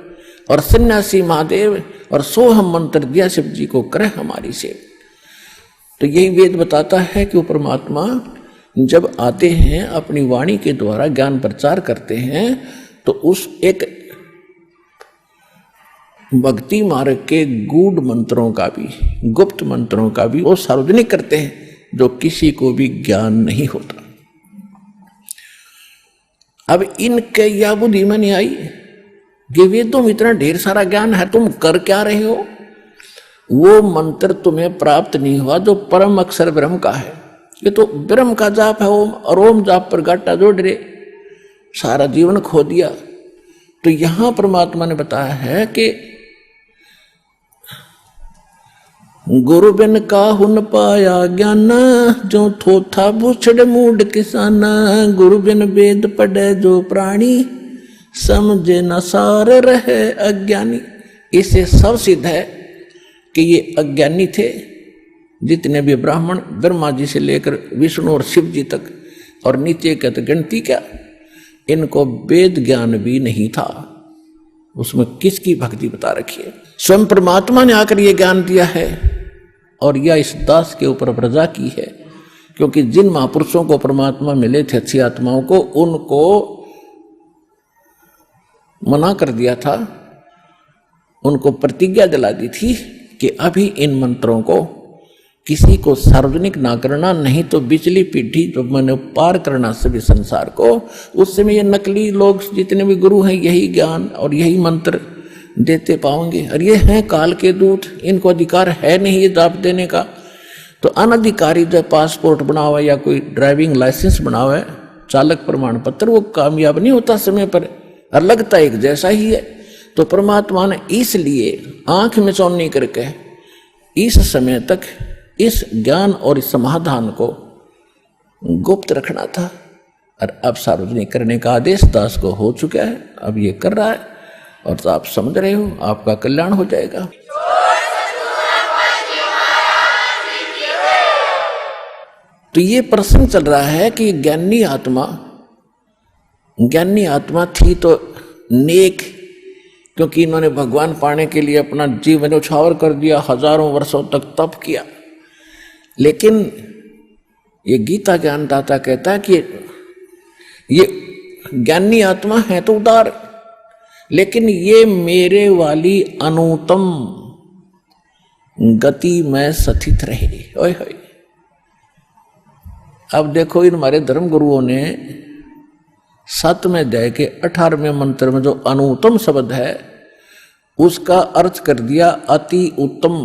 [SPEAKER 2] और सन्यासी महादेव और सोहम मंत्र दिया शिव जी को करे हमारी सेव। तो यही वेद बताता है कि वो परमात्मा जब आते हैं अपनी वाणी के द्वारा ज्ञान प्रचार करते हैं, तो उस एक भक्ति मार्ग के गूढ़ मंत्रों का भी, गुप्त मंत्रों का भी वो सार्वजनिक करते हैं, जो किसी को भी ज्ञान नहीं होता। अब इनके या बुद्धि में नहीं आई कि वेदों में इतना ढेर सारा ज्ञान है, तुम कर क्या रहे हो? वो मंत्र तुम्हें प्राप्त नहीं हुआ जो परम अक्षर ब्रह्म का है। ये तो ब्रह्म का जाप है ओम, और ओम जाप पर गाटा जोड़ रहे, सारा जीवन खो दिया। तो यहां परमात्मा ने बताया है कि गुरु बिन काहू न पाया ज्ञान, जो थोथा भूछड़ मूड किसाना। गुरु बिन वेद पढ़े जो प्राणी, समझे न सार रहे अज्ञानी। इससे सब सिद्ध है कि ये अज्ञानी थे, जितने भी ब्राह्मण ब्रह्मा जी से लेकर विष्णु और शिव जी तक, और नीचे का तो गिनती क्या, इनको वेद ज्ञान भी नहीं था। उसमें किसकी भक्ति बता रखी है? स्वयं परमात्मा ने आकर ये ज्ञान दिया है, और यह इस दास के ऊपर प्रजा की है। क्योंकि जिन महापुरुषों को परमात्मा मिले थे, अच्छी आत्माओं को, उनको मना कर दिया था, उनको प्रतिज्ञा दिला दी थी कि अभी इन मंत्रों को किसी को सार्वजनिक ना करना, नहीं तो बिचली पीढ़ी जब मैंने पार करना सभी संसार को, उस समय ये नकली लोग जितने भी गुरु हैं यही ज्ञान और यही मंत्र देते पाओगे। और ये हैं काल के दूत, इनको अधिकार है नहीं ये जाप देने का। तो अनधिकारी जो पासपोर्ट बना हुआ या कोई ड्राइविंग लाइसेंस बना हुआ है, चालक प्रमाण पत्र, वो कामयाब नहीं होता समय पर, और लगता एक जैसा ही है। तो परमात्मा ने इसलिए आंख में चौनी करके इस समय तक इस ज्ञान और इस समाधान को गुप्त रखना था, और अब सार्वजनिक करने का आदेश दास को हो चुका है। अब ये कर रहा है, और तो आप समझ रहे हो, आपका कल्याण हो जाएगा। तो ये प्रश्न चल रहा है कि ज्ञानी आत्मा थी तो नेक, क्योंकि इन्होंने भगवान पाने के लिए अपना जीवन उछावर कर दिया, हजारों वर्षों तक तप किया। लेकिन ये गीता ज्ञानदाता कहता है कि ये ज्ञानी आत्मा है तो उदार, लेकिन ये मेरे वाली अनुत्तम गति में स्थित रहे। ओए होए, अब देखो इन हमारे धर्म गुरुओं ने 7वें अध्याय के 18वें मंत्र में जो अनुत्तम शब्द है उसका अर्थ कर दिया अति उत्तम,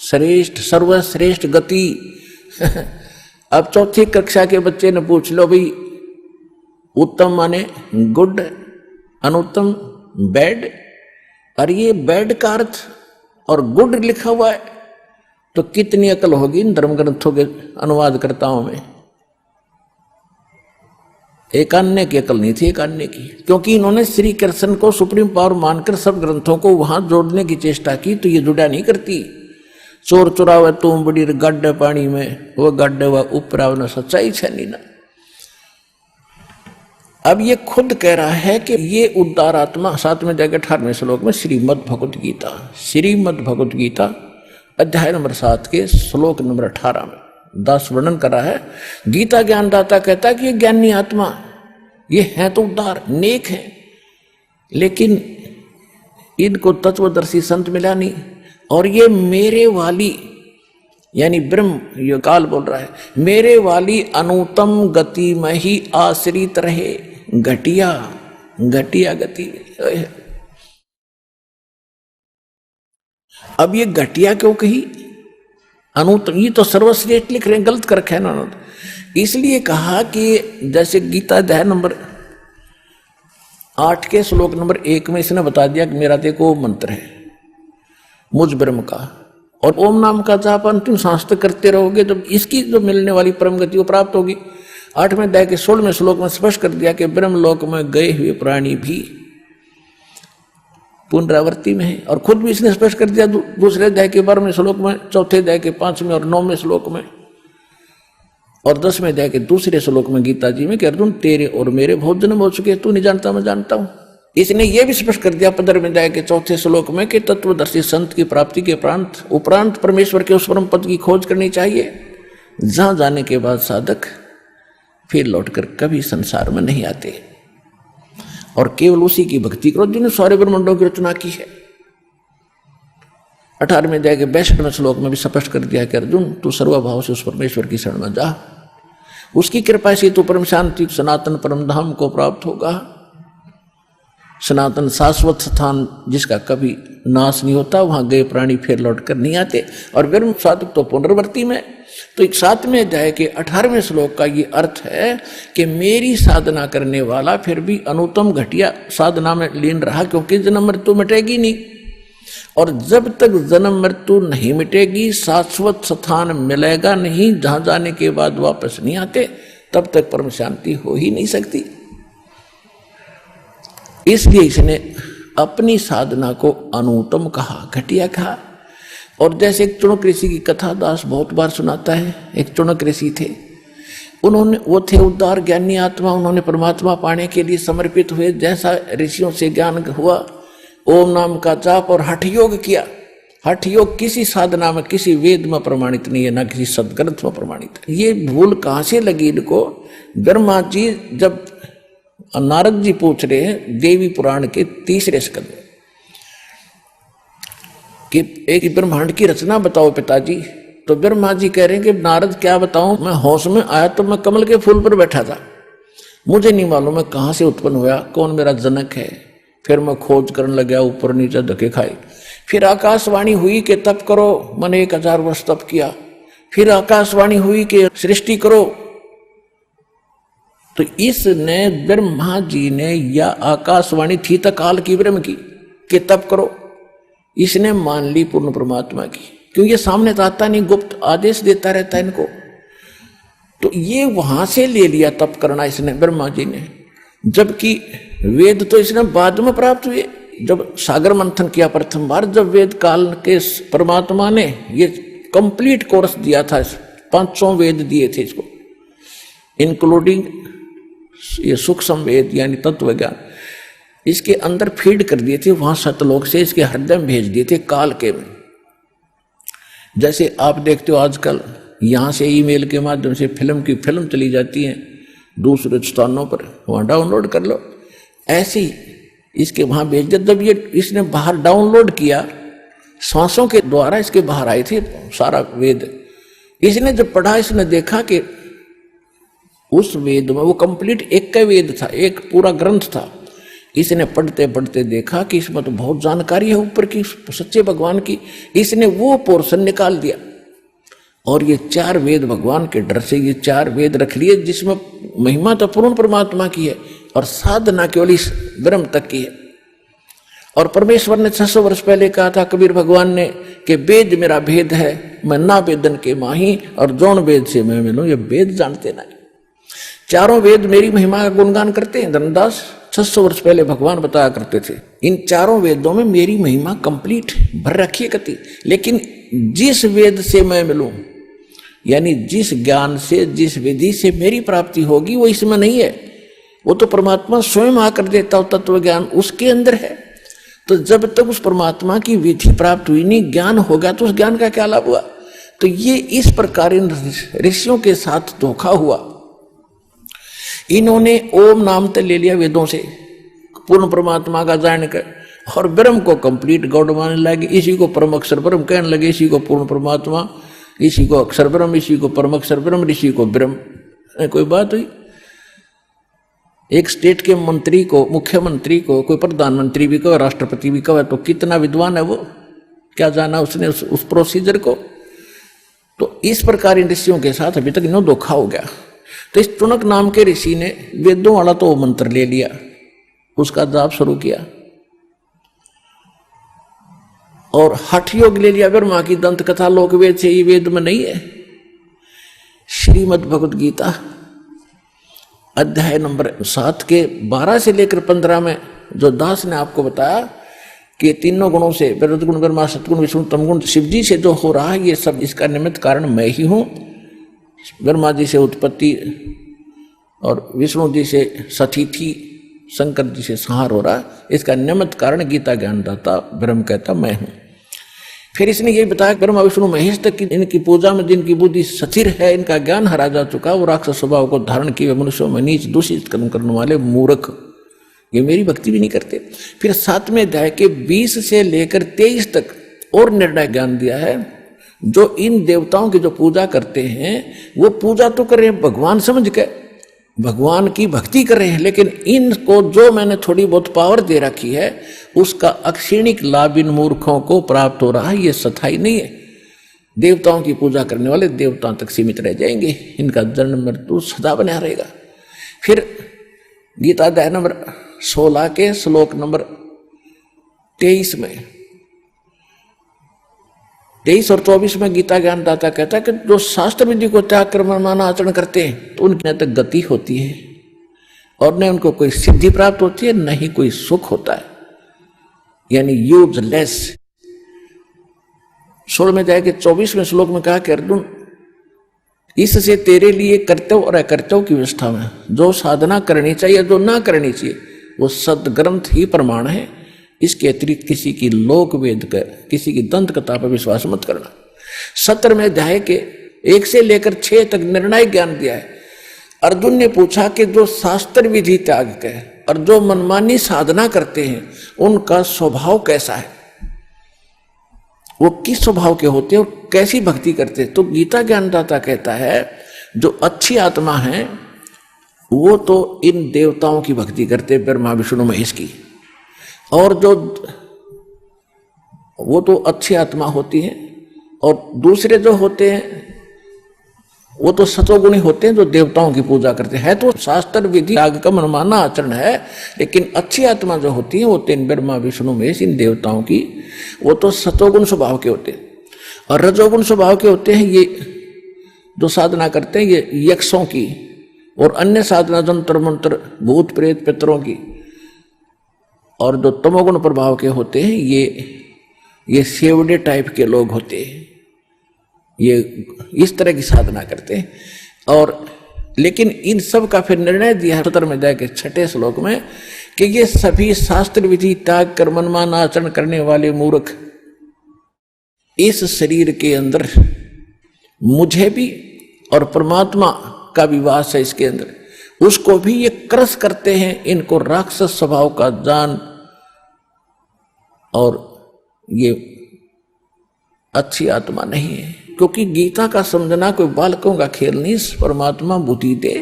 [SPEAKER 2] श्रेष्ठ, सर्वश्रेष्ठ गति। अब चौथी कक्षा के बच्चे ने पूछ लो भाई, उत्तम माने गुड, अनुत्तम बैड, और ये बैड का अर्थ और गुड लिखा हुआ है तो कितनी अकल होगी इन धर्म ग्रंथों के अनुवादकर्ताओं में। एक अन्य की अकल नहीं थी, एक अन्य की, क्योंकि इन्होंने श्री कृष्ण को सुप्रीम पावर मानकर सब ग्रंथों को वहां जोड़ने की चेष्टा की, तो ये जुड़ा नहीं करती। चोर चुरावे तुम बड़ी गड्ढे पानी में, वो गड्ढे वह ऊपर न सच्चाई छनी ना। अब ये खुद कह रहा है कि ये उद्धार आत्मा 7वें अध्याय के 18वें श्लोक में श्रीमद् भगवत गीता, श्रीमद् भगवत गीता अध्याय नंबर 7 के श्लोक नंबर 18 में 10 वर्णन करा है। गीता ज्ञानदाता कहता है कि ये ज्ञानी आत्मा ये है तो उद्धार, नेक है, लेकिन इनको तत्वदर्शी संत मिला नहीं, और ये मेरे वाली यानी ब्रह्म, ये काल बोल रहा है, मेरे वाली अनुत्तम गति में ही आश्रित रहे। घटिया घटिया गति। अब ये घटिया क्यों कही? अनुत्तम, ये तो सर्वश्रेष्ठ लिख रहे हैं, गलत कर रखा है ना। इसलिए कहा कि जैसे गीता अध्याय नंबर 8 के श्लोक नंबर 1 में इसने बता दिया कि मेरा देखो मंत्र है मुझ ब्रह्म का, और ओम नाम का जाप अंतिम सांस तक करते रहोगे तो इसकी जो मिलने वाली परम गति वो प्राप्त होगी। 8वें अध्याय के 16वें श्लोक में स्पष्ट कर दिया कि ब्रह्मलोक में गए हुए प्राणी भी पुनरावृत्ति में है, और खुद भी इसने स्पष्ट कर दिया दूसरे अध्याय के 12वें श्लोक में, चौथे अध्याय के 5वें और 9वें श्लोक में, और 10वें अध्याय के दूसरे श्लोक में गीता जी में कि अर्जुन तेरे और मेरे बहुत जन्म हो चुके, तू नहीं जानता मैं जानता हूं। इसने यह भी स्पष्ट कर दिया 15वें अध्याय के 4थे श्लोक में कि तत्वदर्शी संत की प्राप्ति के उपरांत परमेश्वर के उस परम पद की खोज करनी चाहिए, जहां जाने के बाद साधक फिर लौटकर कभी संसार में नहीं आते, और केवल उसी की भक्ति करो जिन्होंने सारे ब्रह्मांडों की रचना की है। 18वें अध्याय के 62वें श्लोक में भी स्पष्ट कर दिया कि अर्जुन तू सर्वभाव से उस परमेश्वर की शरण में जा, उसकी कृपा से तू परम शांति सनातन परम धाम को प्राप्त होगा। सनातन शाश्वत स्थान जिसका कभी नाश नहीं होता, वहां गए प्राणी फिर लौट कर नहीं आते, और ब्रह्म साधक तो पुनर्वर्ती में। तो 7वें अध्याय के 18वें श्लोक का ये अर्थ है कि मेरी साधना करने वाला फिर भी अनुत्तम घटिया साधना में लीन रहा, क्योंकि जन्म मृत्यु मिटेगी नहीं, और जब तक जन्म मृत्यु नहीं मिटेगी, शाश्वत स्थान मिलेगा नहीं, जहां जाने के बाद वापस नहीं आते, तब तक परम शांति हो ही नहीं सकती। इसलिए इसने अपनी साधना को अनुत्तम कहा, घटिया कहा। और जैसे एक चुनक ऋषि की कथा दास बहुत बार सुनाता है, एक चुनक ऋषि थे, वो थे उद्धार ज्ञानी आत्मा, उन्होंने परमात्मा पाने के लिए समर्पित हुए। जैसा ऋषियों से ज्ञान हुआ, ओम नाम का जाप और हठ योग किया। हठ योग किसी साधना में, किसी वेद में प्रमाणित नहीं है, ना किसी सदग्रंथ में प्रमाणित है। ये भूल कहां से लगी इनको? ब्रह्मा जी जब नारद जी पूछ रहे हैं देवी पुराण के 3रे स्कंद कि एक ब्रह्मांड की रचना बताओ पिताजी, तो ब्रह्मा जी कह रहे हैं कि नारद क्या बताऊं, मैं होश में आया तो मैं कमल के फूल पर बैठा था, मुझे नहीं मालूम है कहां से उत्पन्न हुआ, कौन मेरा जनक है। फिर मैं खोज करने लगा, ऊपर नीचे धक्के खाए। फिर आकाशवाणी हुई कि तप करो, मैंने 1000 वर्ष तप किया। फिर आकाशवाणी हुई कि सृष्टि करो। तो इसने ब्रह्मा जी ने, या आकाशवाणी थी तो काल की ब्रह्म की कि तप करो, इसने मान ली पूर्ण परमात्मा की, क्योंकि ये सामने तो आता नहीं, गुप्त आदेश देता रहता है इनको। तो ये वहां से ले लिया तप करना इसने, ब्रह्मा जी ने, जबकि वेद तो इसने बाद में प्राप्त हुए। जब सागर मंथन किया प्रथम बार, जब वेद काल के परमात्मा ने ये कंप्लीट कोर्स दिया था, 500 वेद दिए थे इसको, इंक्लूडिंग ये सूक्ष्म वेद यानी तत्व ज्ञान, इसके अंदर फीड कर दिए थे, वहां सतलोक से इसके हृदय में भेज दिए थे काल के में। जैसे आप देखते हो आजकल यहां से ईमेल के माध्यम से फिल्म चली जाती है दूसरे स्थानों पर, वहां डाउनलोड कर लो, ऐसे ही इसके वहां भेज दिया। जब ये इसने बाहर डाउनलोड किया, श्वासों के द्वारा इसके बाहर आए थे सारा वेद। इसने जब पढ़ा, इसने देखा कि उस वेद में वो कंप्लीट एक का वेद था, एक पूरा ग्रंथ था। इसने पढ़ते पढ़ते देखा कि इसमें तो बहुत जानकारी है ऊपर की, सच्चे भगवान की। इसने वो पोर्शन निकाल दिया और ये 4 वेद भगवान के डर से ये 4 वेद रख लिए, जिसमें महिमा तो पूर्ण परमात्मा की है और साधना केवल इस ब्रह्म तक की है। और परमेश्वर ने 600 वर्ष पहले कहा था कबीर भगवान ने कि वेद मेरा भेद है, मैं ना वेदन के माही और जौन वेद से मैं मिलूं। ये वेद जानते ना, 4 वेद मेरी महिमा का गुणगान करते हैं। धर्मदास 600 वर्ष पहले भगवान बताया करते थे, इन 4 वेदों में मेरी महिमा कंप्लीट भर रखी है कति। लेकिन जिस वेद से मैं मिलूं, यानी जिस ज्ञान से, जिस विधि से मेरी प्राप्ति होगी, वो इसमें नहीं है। वो तो परमात्मा स्वयं आकर देता हो, तत्व ज्ञान उसके अंदर है। तो जब तक उस परमात्मा की विधि प्राप्त हुई नहीं, ज्ञान हो गया, तो उस ज्ञान का क्या लाभ हुआ? तो ये इस प्रकार इन ऋषियों के साथ धोखा हुआ। इन्होंने ओम नाम तो ले लिया वेदों से, पूर्ण परमात्मा का जानकर, और ब्रह्म को कंप्लीट गॉड मानने लगे। इसी को परम अक्षर ब्रह्म कहने लगे, इसी को पूर्ण परमात्मा, इसी को अक्षर ब्रह्म, इसी को परम अक्षर ब्रह्म, इसी को ब्रह्म। कोई बात हुई? एक स्टेट के मंत्री को, मुख्यमंत्री को कोई प्रधानमंत्री भी कहे, राष्ट्रपति भी कहे, तो कितना विद्वान है वो, क्या जाना उसने उस प्रोसीजर को। तो इस प्रकार इन ऋषियों के साथ अभी तक इन्हों धोखा हो गया। तो इस चुनक नाम के ऋषि ने वेदों वाला तो मंत्र ले लिया, उसका जाप शुरू किया, और हठ योग ले लिया। ब्रह्मा की दंत कथा लोक वेद से, ये वेद में नहीं है। श्रीमद् भगवद गीता अध्याय नंबर 7 के 12 से लेकर 15 में जो दास ने आपको बताया कि तीनों गुणों से, रजगुण ब्रह्मा, सतगुण विष्णु, तमगुण शिव जी से जो हो रहा है, ये सब इसका निमित्त कारण मैं ही हूँ। ब्रह्मा जी से उत्पत्ति और विष्णु जी से सतिथि, शंकर जी से संहार हो रहा है, इसका निमित्त कारण गीता ज्ञानदाता ब्रह्म कहता मैं हूँ। फिर इसने ये बताया ब्रह्मा विष्णु महेश तक की इनकी पूजा में जिनकी बुद्धि स्थिर है, इनका ज्ञान हरा जा चुका, वो राक्षस स्वभाव को धारण किए मनुष्यों में नीच दूषित कर्म करने वाले मूर्ख, ये मेरी भक्ति भी नहीं करते। फिर 7वें अध्याय के 20 से लेकर 23 तक और निर्णय ज्ञान दिया है। जो इन देवताओं की जो पूजा करते हैं, वो पूजा तो कर रहे हैं भगवान समझ के, भगवान की भक्ति कर रहे हैं, लेकिन इनको जो मैंने थोड़ी बहुत पावर दे रखी है, उसका अक्षीणिक लाभ इन मूर्खों को प्राप्त हो रहा है। ये स्थायी नहीं है। देवताओं की पूजा करने वाले देवताओं तक सीमित रह जाएंगे, इनका जन्म मृत्यु सदा बना रहेगा। फिर गीता अध्याय नंबर 16 के श्लोक नंबर 23 में, 23 और 24 में गीता ज्ञानदाता कहता है कि जो शास्त्र विधि को त्याग कर मनमाना आचरण करते हैं, तो उनकी न तो गति होती है और न उनको कोई सिद्धि प्राप्त होती है, न ही कोई सुख होता है, यानी यूजलेस। 16वें अध्याय के 24वें श्लोक में कहा कि अर्जुन, इससे तेरे लिए कर्तव्य और अकर्तव्य की व्यवस्था में जो साधना करनी चाहिए, जो ना करनी चाहिए, वो सदग्रंथ ही प्रमाण है। इसके अतिरिक्त किसी की लोक वेद का, किसी की दंत कथा पर विश्वास मत करना। 17वें अध्याय के 1 से लेकर 6 तक निर्णायक ज्ञान दिया है। अर्जुन ने पूछा कि जो शास्त्र विधि त्याग के और जो मनमानी साधना करते हैं, उनका स्वभाव कैसा है, वो किस स्वभाव के होते हैं और कैसी भक्ति करते हैं। तो गीता ज्ञानदाता कहता है जो अच्छी आत्मा है वो तो इन देवताओं की भक्ति करते, ब्रह्मा विष्णु महेश की, और जो वो तो अच्छी आत्मा होती है, और दूसरे जो होते हैं वो तो सतोगुणी होते हैं जो देवताओं की पूजा करते हैं। तो शास्त्र विधि त्याग का मनमाना आचरण है, लेकिन अच्छी आत्मा जो होती है वो तीन ब्रह्मा विष्णु महेश इन देवताओं की, वो तो सतोगुण स्वभाव के होते हैं। और रजोगुण स्वभाव के होते हैं ये जो साधना करते हैं, ये यक्षों की और अन्य साधना जंतर मंत्र भूत प्रेत पितरों की। और जो तमोगुण प्रभाव के होते हैं ये सेवड़े टाइप के लोग होते हैं, ये इस तरह की साधना करते हैं। और लेकिन इन सब का फिर निर्णय दिया है 17वें अध्याय के 6 श्लोक में कि ये सभी शास्त्र विधि त्याग कर मनमाना आचरण करने वाले मूर्ख इस शरीर के अंदर मुझे भी और परमात्मा का भी वास है इसके अंदर, उसको भी ये क्रस करते हैं। इनको राक्षस स्वभाव का जान, और ये अच्छी आत्मा नहीं है। क्योंकि गीता का समझना कोई बालकों का खेल नहीं, परमात्मा बुद्धि दे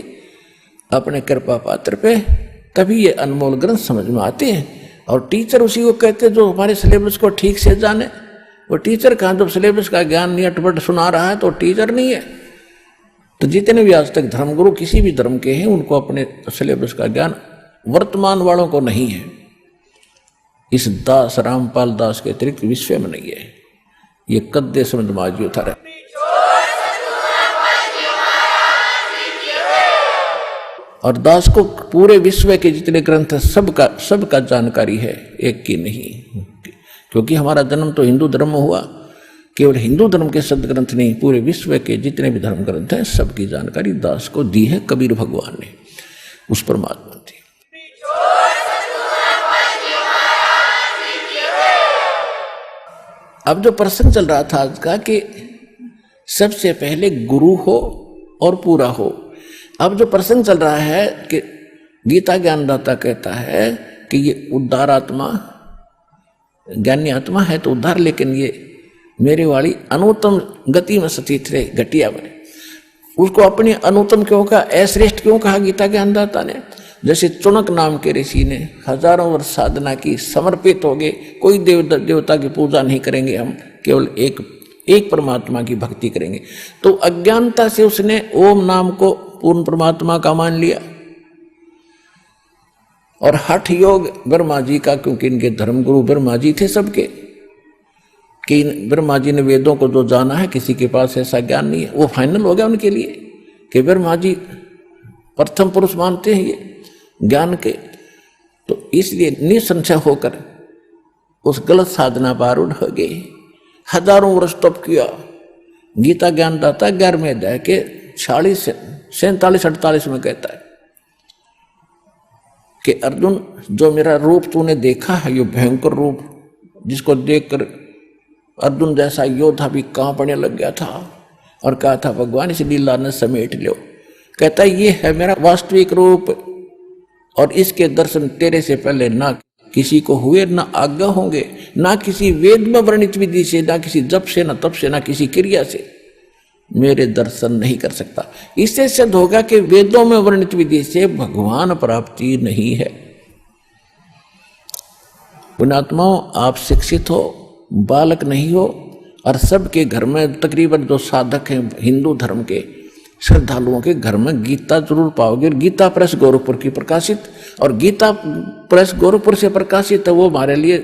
[SPEAKER 2] अपने कृपा पात्र पे, तभी ये अनमोल ग्रंथ समझ में आते हैं। और टीचर उसी को कहते जो हमारे सिलेबस को ठीक से जाने। वो टीचर कहाँ, जब सिलेबस का ज्ञान नहीं अटपट सुना रहा है तो टीचर नहीं है। तो जितने भी आज तक धर्मगुरु किसी भी धर्म के हैं, उनको अपने सिलेबस का ज्ञान वर्तमान वालों को नहीं है। इस दास रामपाल दास के अतिरिक्त विश्व में नहीं है। ये कद्दे समझ माजी उतारे। और दास को पूरे विश्व के जितने ग्रंथ है सबका जानकारी है, एक की नहीं। क्योंकि हमारा जन्म तो हिंदू धर्म में हुआ, केवल हिंदू धर्म के शब्द ग्रंथ नहीं, पूरे विश्व के जितने भी धर्म ग्रंथ हैं सबकी जानकारी दास को दी है कबीर भगवान ने, उस परमात्मा थी। अब जो प्रश्न चल रहा था आज का कि सबसे पहले गुरु हो और पूरा हो। अब जो प्रश्न चल रहा है कि गीता ज्ञानदाता कहता है कि ये उद्धार आत्मा, ज्ञानी आत्मा है तो उद्धार, लेकिन ये मेरे वाली अनुत्तम गति में स्थित रहे, घटिया बने। उसको अपनी अनुत्तम क्यों कहा, अश्रेष्ठ क्यों कहा गीता ज्ञानदाता ने? जैसे चुनक नाम के ऋषि ने हजारों वर्ष साधना की, समर्पित हो गए, कोई देवता की पूजा नहीं करेंगे, हम केवल एक परमात्मा की भक्ति करेंगे। तो अज्ञानता से उसने ओम नाम को पूर्ण परमात्मा का मान लिया। और हठ योग ब्रह्मा जी का, क्योंकि इनके धर्मगुरु ब्रह्मा जी थे सबके, कि ब्रह्मा जी ने वेदों को जो जाना है, किसी के पास ऐसा ज्ञान नहीं है। वो फाइनल हो गया उनके लिए कि ब्रह्मा जी प्रथम पुरुष मानते हैं ये ज्ञान के। तो इसलिए निसंशय होकर उस गलत साधना पर आरूढ़ हो गए, हजारों वर्ष तप किया। गीता ज्ञानदाता 11वें अध्याय के 47-48 में कहता है कि अर्जुन, जो मेरा रूप तूने देखा है, ये भयंकर रूप, जिसको देखकर अर्जुन जैसा योद्धा भी कांपने लग गया था और कहा था भगवान इस लीला ने समेट लो। कहता है ये है मेरा वास्तविक रूप, और इसके दर्शन तेरे से पहले ना किसी को हुए, ना आज्ञा होंगे, ना किसी वेद में वर्णित विधि से, ना किसी जप से, ना तप से, ना किसी क्रिया से मेरे दर्शन नहीं कर सकता। इससे सिद्ध होगा कि वेदों में वर्णित विधि से भगवान प्राप्ति नहीं है। पुण्यात्माओं, आप शिक्षित हो, बालक नहीं हो, और सबके घर में तकरीबन जो साधक हैं हिंदू धर्म के श्रद्धालुओं के घर में गीता जरूर पाओगे। और गीता प्रेस गोरखपुर की प्रकाशित, और गीता प्रेस गोरखपुर से प्रकाशित है, वो हमारे लिए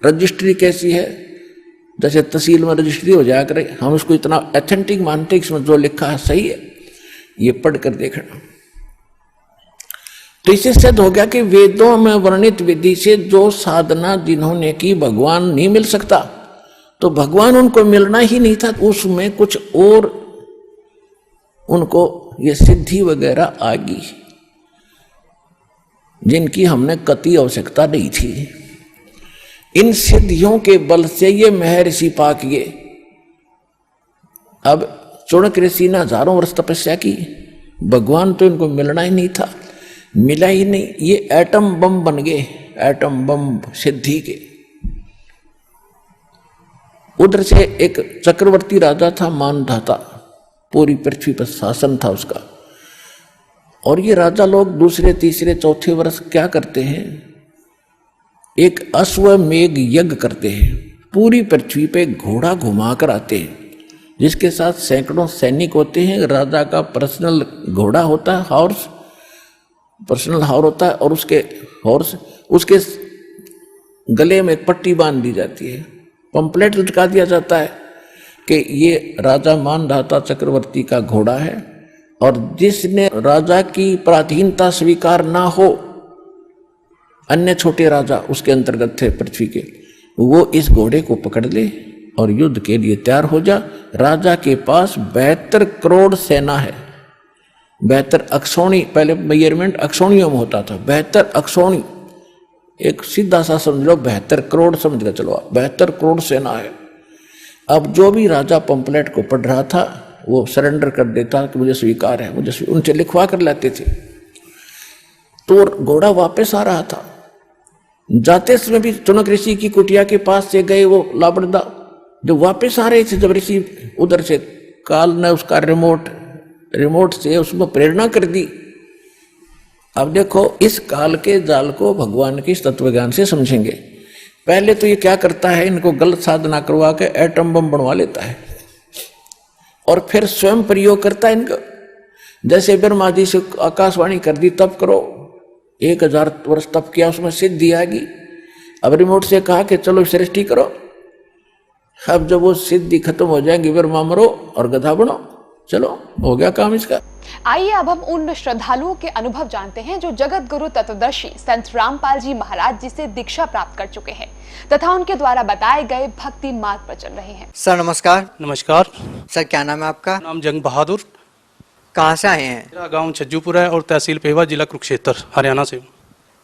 [SPEAKER 2] रजिस्ट्री कैसी है, जैसे तहसील में रजिस्ट्री हो जाया करे, हम उसको इतना ऑथेंटिक मानते हैं, इसमें जो लिखा है सही है, ये पढ़कर देखना। तो इससे सिद्ध हो गया कि वेदों में वर्णित विधि से जो साधना जिन्होंने की भगवान नहीं मिल सकता, तो भगवान उनको मिलना ही नहीं था, उसमें कुछ और उनको ये सिद्धि वगैरह आ गई जिनकी हमने कति आवश्यकता नहीं थी। इन सिद्धियों के बल से ये महर्षि पा किए। अब चौड़क ऋषि ने हजारों वर्ष तपस्या की, भगवान तो इनको मिलना ही नहीं था, मिला ही नहीं, ये एटम बम बन गए, एटम बम सिद्धि के। उधर से एक चक्रवर्ती राजा था मानधाता, पूरी पृथ्वी पर शासन था उसका। और ये राजा लोग दूसरे तीसरे चौथे वर्ष क्या करते हैं, एक अश्वमेघ यज्ञ करते हैं, पूरी पृथ्वी पे घोड़ा घुमा कर आते हैं, जिसके साथ सैकड़ों सैनिक होते हैं। राजा का पर्सनल घोड़ा होता है, हॉर्स, पर्सनल हॉर्स होता है, और उसके गले में एक पट्टी बांध दी जाती है, पंपलेट लटका दिया जाता है कि ये राजा मानधाता चक्रवर्ती का घोड़ा है, और जिसने राजा की पराधीनता स्वीकार ना हो, अन्य छोटे राजा उसके अंतर्गत थे पृथ्वी के, वो इस घोड़े को पकड़ ले और युद्ध के लिए तैयार हो जा। राजा के पास 72 करोड़ सेना है। 72 अक्षौणी, पहले मेजरमेंट अक्षौणियों में होता था, 72 अक्षौणी, एक सीधा सा समझ लो 72 करोड़ समझ कर चलो, 72 करोड़ सेना है। अब जो भी राजा पंपलेट को पढ़ रहा था वो सरेंडर कर देता कि मुझे स्वीकार है, मुझे उनसे लिखवा कर लेते थे। तो घोड़ा वापस आ रहा था, जाते समय भी चौड़क ऋषि की कुटिया के पास से गए वो लाबड़दा, जो वापस आ रहे थे, जब ऋषि उधर से काल ने उसका रिमोट से उसमें प्रेरणा कर दी अब देखो, इस काल के जाल को भगवान के तत्व ज्ञान से समझेंगे। पहले तो ये क्या करता है, इनको गलत साधना करवा के एटम बम बनवा लेता है और फिर स्वयं प्रयोग करता है इनका। जैसे ब्रह्मा जी से आकाशवाणी कर दी, तप करो, 1000 वर्ष तप किया, उसमें सिद्धि आएगी। अब रिमोट से कहा कि चलो सृष्टि करो। अब जब वो सिद्धि खत्म हो जाएगी, ब्रह्मा मरो और गधा बनो, चलो हो गया काम इसका।
[SPEAKER 3] आइए अब हम उन श्रद्धालुओं के अनुभव जानते हैं जो जगत गुरु तत्वदर्शी संत रामपाल जी महाराज जी से दीक्षा प्राप्त कर चुके हैं तथा उनके द्वारा बताए गए भक्ति मार्ग पर चल रहे हैं।
[SPEAKER 4] सर नमस्कार।
[SPEAKER 5] नमस्कार
[SPEAKER 4] सर क्या नाम है आपका?
[SPEAKER 5] नाम जंग बहादुर।
[SPEAKER 4] कहाँ से आए हैं?
[SPEAKER 5] मेरा गांव छज्जूपुर है और तहसील पेवा, जिला कुरुक्षेत्र, हरियाणा से हूँ।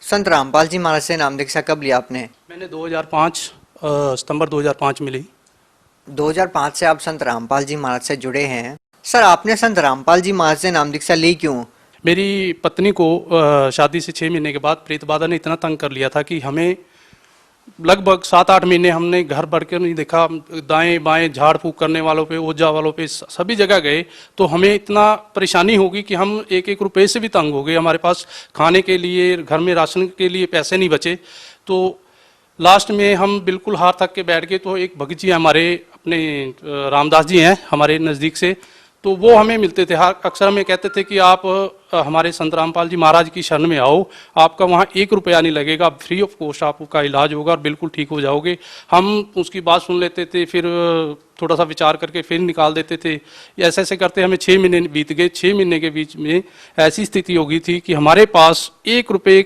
[SPEAKER 4] संत रामपाल जी महाराज से नाम दीक्षा कब लिया आपने?
[SPEAKER 5] मैंने 2005 सितंबर 2005 में ली।
[SPEAKER 4] 2005 से आप संत रामपाल जी महाराज से जुड़े हैं। सर आपने संत रामपाल जी महाराज से नाम दीक्षा ली क्यों?
[SPEAKER 5] मेरी पत्नी को शादी से 6 महीने के बाद प्रेत बाधा ने इतना तंग कर लिया था कि हमें लगभग 7-8 महीने हमने घर भर के नहीं देखा। दाएं बाएं झाड़ फूक करने वालों पे, ओझा वालों पे, सभी जगह गए तो हमें इतना परेशानी होगी कि हम 1-1 रुपए से भी तंग हो गए। हमारे पास खाने के लिए, घर में राशन के लिए पैसे नहीं बचे। तो लास्ट में हम बिल्कुल हार थक के बैठ गए। तो एक भगत जी हमारे अपने रामदास जी हैं हमारे नज़दीक से, तो वो हमें मिलते थे। अक्सर हमें कहते थे कि आप हमारे संत रामपाल जी महाराज की शरण में आओ, आपका वहाँ 1 रुपया नहीं लगेगा, फ्री ऑफ कॉस्ट आपका इलाज होगा और बिल्कुल ठीक हो जाओगे। हम उसकी बात सुन लेते थे, फिर थोड़ा सा विचार करके फिर निकाल देते थे। ऐसे ऐसे करते हमें 6 महीने बीत गए। 6 महीने के बीच में ऐसी स्थिति हो गई थी कि हमारे पास 1 रुपये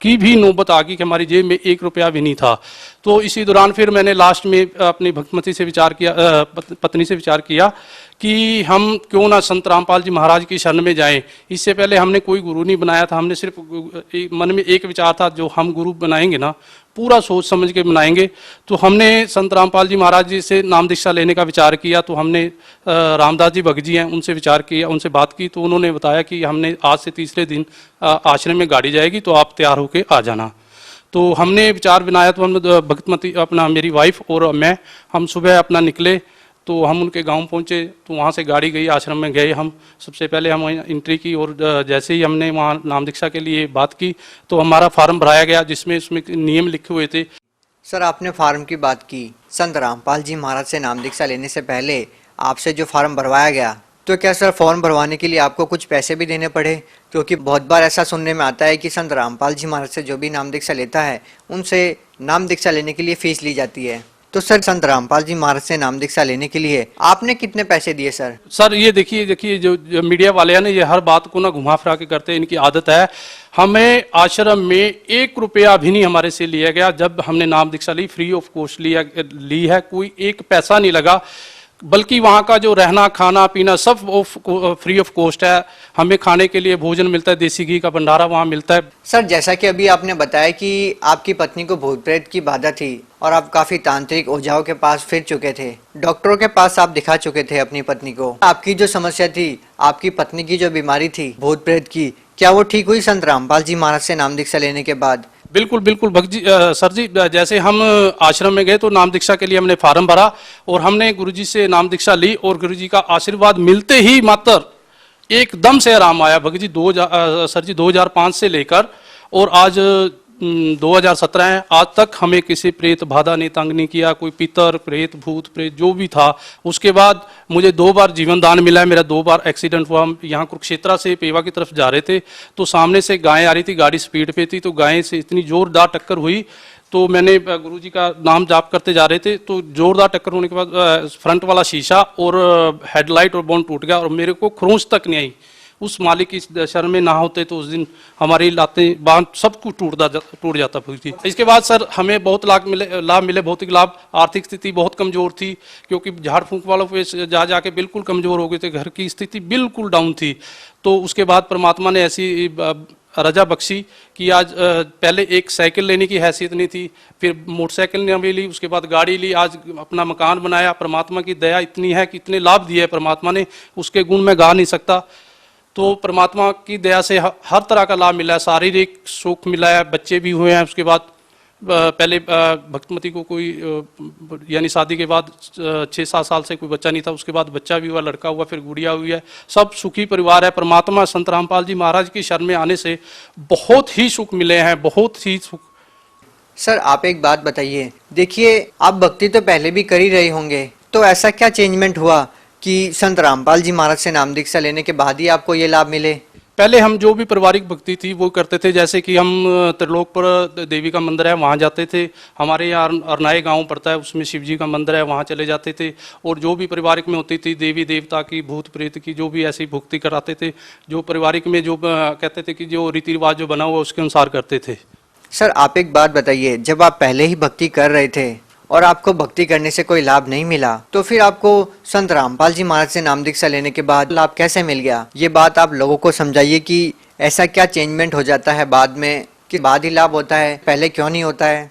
[SPEAKER 5] की भी नौबत आ गई कि हमारी जेब में 1 रुपया भी नहीं था। तो इसी दौरान फिर मैंने लास्ट में अपनी भक्तमती से विचार किया, पत्नी से विचार किया कि हम क्यों ना संत रामपाल जी महाराज की शरण में जाएं। इससे पहले हमने कोई गुरु नहीं बनाया था। हमने सिर्फ मन में एक विचार था, जो हम गुरु बनाएंगे ना पूरा सोच समझ के बनाएंगे। तो हमने संत रामपाल जी महाराज जी से नाम दीक्षा लेने का विचार किया। तो हमने रामदास जी भगत जी हैं, उनसे विचार किया, उनसे बात की। तो उन्होंने बताया कि हमने आज से तीसरे दिन आश्रम में गाड़ी जाएगी, तो आप तैयार होके आ जाना। तो हमने विचार बनाया। तो हम भक्तमती अपना मेरी वाइफ और मैं, हम सुबह अपना निकले। तो हम उनके गांव पहुंचे। तो वहाँ से गाड़ी गई, आश्रम में गए। हम सबसे पहले हम एंट्री की और जैसे ही हमने वहाँ नाम दीक्षा के लिए बात की तो हमारा फार्म भराया गया, जिसमें उसमें नियम लिखे हुए थे।
[SPEAKER 4] सर आपने फार्म की बात की, संत रामपाल जी महाराज से नाम दीक्षा लेने से पहले आपसे जो फार्म भरवाया गया, तो क्या सर फॉर्म भरवाने के लिए आपको कुछ पैसे भी देने पड़े? क्योंकि बहुत बार ऐसा सुनने में आता है कि संत रामपाल जी महाराज से जो भी नाम दीक्षा लेता है उनसे नाम दीक्षा लेने के लिए फीस ली जाती है। तो सर संत रामपाल जी महाराज से नाम दीक्षा लेने के लिए आपने कितने पैसे दिए सर?
[SPEAKER 5] सर ये देखिए जो मीडिया वाले हैं ना, ये हर बात को ना घुमा फिरा के करते हैं, इनकी आदत है। हमें आश्रम में 1 रुपया भी नहीं हमारे से लिया गया। जब हमने नाम दीक्षा ली, फ्री ऑफ कॉस्ट ली है, कोई 1 पैसा नहीं लगा। बल्कि वहाँ का जो रहना खाना पीना सब फ्री ऑफ कॉस्ट है। हमें खाने के लिए भोजन मिलता है, देसी घी का भंडारा वहाँ मिलता है।
[SPEAKER 4] सर जैसा कि अभी आपने बताया कि आपकी पत्नी को भूत प्रेत की बाधा थी और आप काफी तांत्रिक ओझाओं के पास फिर चुके थे, डॉक्टरों के पास आप दिखा चुके थे अपनी पत्नी को। आपकी जो समस्या थी, आपकी पत्नी की जो बीमारी थी भूत प्रेत की, क्या वो ठीक हुई संत रामपाल जी महाराज से नाम दीक्षा लेने के बाद?
[SPEAKER 5] बिल्कुल बिल्कुल भक्त जी, सर जी, जैसे हम आश्रम में गए तो नाम दीक्षा के लिए हमने फार्म भरा और हमने गुरुजी से नाम दीक्षा ली और गुरुजी का आशीर्वाद मिलते ही मात्र एकदम से आराम आया। भक्त जी 2005 से लेकर और आज 2017 है, आज तक हमें किसी प्रेत बाधा ने तंग नहीं किया। कोई पितर प्रेत भूत प्रेत जो भी था। उसके बाद मुझे 2 बार जीवन दान मिला है। मेरा 2 बार एक्सीडेंट हुआ। हम यहाँ कुरुक्षेत्र से पेवा की तरफ जा रहे थे तो सामने से गाय आ रही थी, गाड़ी स्पीड पे थी, तो गाय से इतनी जोरदार टक्कर हुई। तो मैंने गुरुजी का नाम जाप करते जा रहे थे तो जोरदार टक्कर होने के बाद फ्रंट वाला शीशा और हेडलाइट और बोन टूट गया और मेरे को खरोंच तक नहीं आई। उस मालिक की शरण में ना होते तो उस दिन हमारी लातें बांध सब कुछ टूट जाता थी। इसके बाद सर हमें बहुत लाभ मिले, भौतिक लाभ। आर्थिक स्थिति बहुत कमजोर थी क्योंकि झाड़ फूंक वालों पे जाके बिल्कुल कमजोर हो गए थे, घर की स्थिति बिल्कुल डाउन थी। तो उसके बाद परमात्मा ने ऐसी रजा बख्शी कि आज पहले एक साइकिल लेने की हैसियत नहीं थी, फिर मोटरसाइकिल ने हमें ली, उसके बाद गाड़ी ली, आज अपना मकान बनाया। परमात्मा की दया इतनी है कि इतने लाभ दिए है परमात्मा ने, उसके गुण मैं गा नहीं सकता। तो परमात्मा की दया से हर तरह का लाभ मिला है, शारीरिक सुख मिला है, बच्चे भी हुए हैं। उसके बाद पहले भक्तमती को कोई यानी शादी के बाद 6-7 साल से कोई बच्चा नहीं था, उसके बाद बच्चा भी हुआ, लड़का हुआ, फिर गुड़िया हुई है। सब सुखी परिवार है। परमात्मा संत रामपाल जी महाराज की शरण में आने से बहुत ही सुख मिले हैं, बहुत ही सुख।
[SPEAKER 4] सर आप एक बात बताइए, देखिए आप भक्ति तो पहले भी कर ही रहे होंगे, तो ऐसा क्या चेंजमेंट हुआ कि संत रामपाल जी महाराज से नाम दीक्षा लेने के बाद ही आपको ये लाभ मिले?
[SPEAKER 5] पहले हम जो भी पारिवारिक भक्ति थी वो करते थे, जैसे कि हम त्रिलोकपुर देवी का मंदिर है वहाँ जाते थे, हमारे यहाँ अरनाई गांव पड़ता है उसमें शिव जी का मंदिर है वहाँ चले जाते थे, और जो भी पारिवारिक में होती थी देवी देवता की, भूत प्रेत की, जो भी ऐसी भक्ति कराते थे, जो पारिवारिक में जो कहते थे कि जो रीति रिवाज जो बना हुआ उसके अनुसार करते थे।
[SPEAKER 4] सर आप एक बात बताइए, जब आप पहले ही भक्ति कर रहे थे और आपको भक्ति करने से कोई लाभ नहीं मिला, तो फिर आपको संत रामपाल जी महाराज से नाम दीक्षा लेने के बाद लाभ कैसे मिल गया? ये बात आप लोगों को समझाइए कि ऐसा क्या चेंजमेंट हो जाता है बाद में, कि बाद ही लाभ होता है, पहले क्यों नहीं होता है?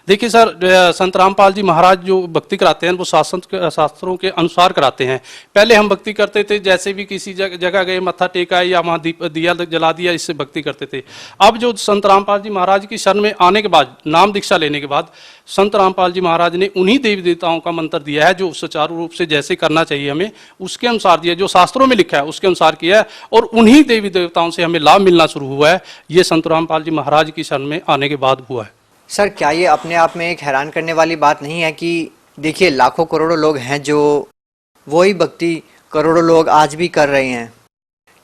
[SPEAKER 5] देखिए सर, संत रामपाल जी महाराज जो भक्ति कराते हैं वो शास्त्रों के अनुसार कराते हैं। पहले हम भक्ति करते थे, जैसे भी किसी जगह गए, मत्था टेका या वहाँ दिया जला दिया, इससे भक्ति करते थे। अब जो संत रामपाल जी महाराज की शरण में आने के बाद, नाम दीक्षा लेने के बाद, संत रामपाल जी महाराज ने उन्हीं देवी देवताओं का मंत्र दिया है जो सुचारू रूप से जैसे करना चाहिए हमें उसके अनुसार दिया, जो शास्त्रों में लिखा है उसके अनुसार किया है, और उन्हीं देवी देवताओं से हमें लाभ मिलना शुरू हुआ है। ये संत रामपाल जी महाराज की शरण में आने के बाद हुआ है।
[SPEAKER 4] सर क्या ये अपने आप में एक हैरान करने वाली बात नहीं है कि देखिए लाखों करोड़ों लोग हैं जो वही भक्ति करोड़ों लोग आज भी कर रहे हैं?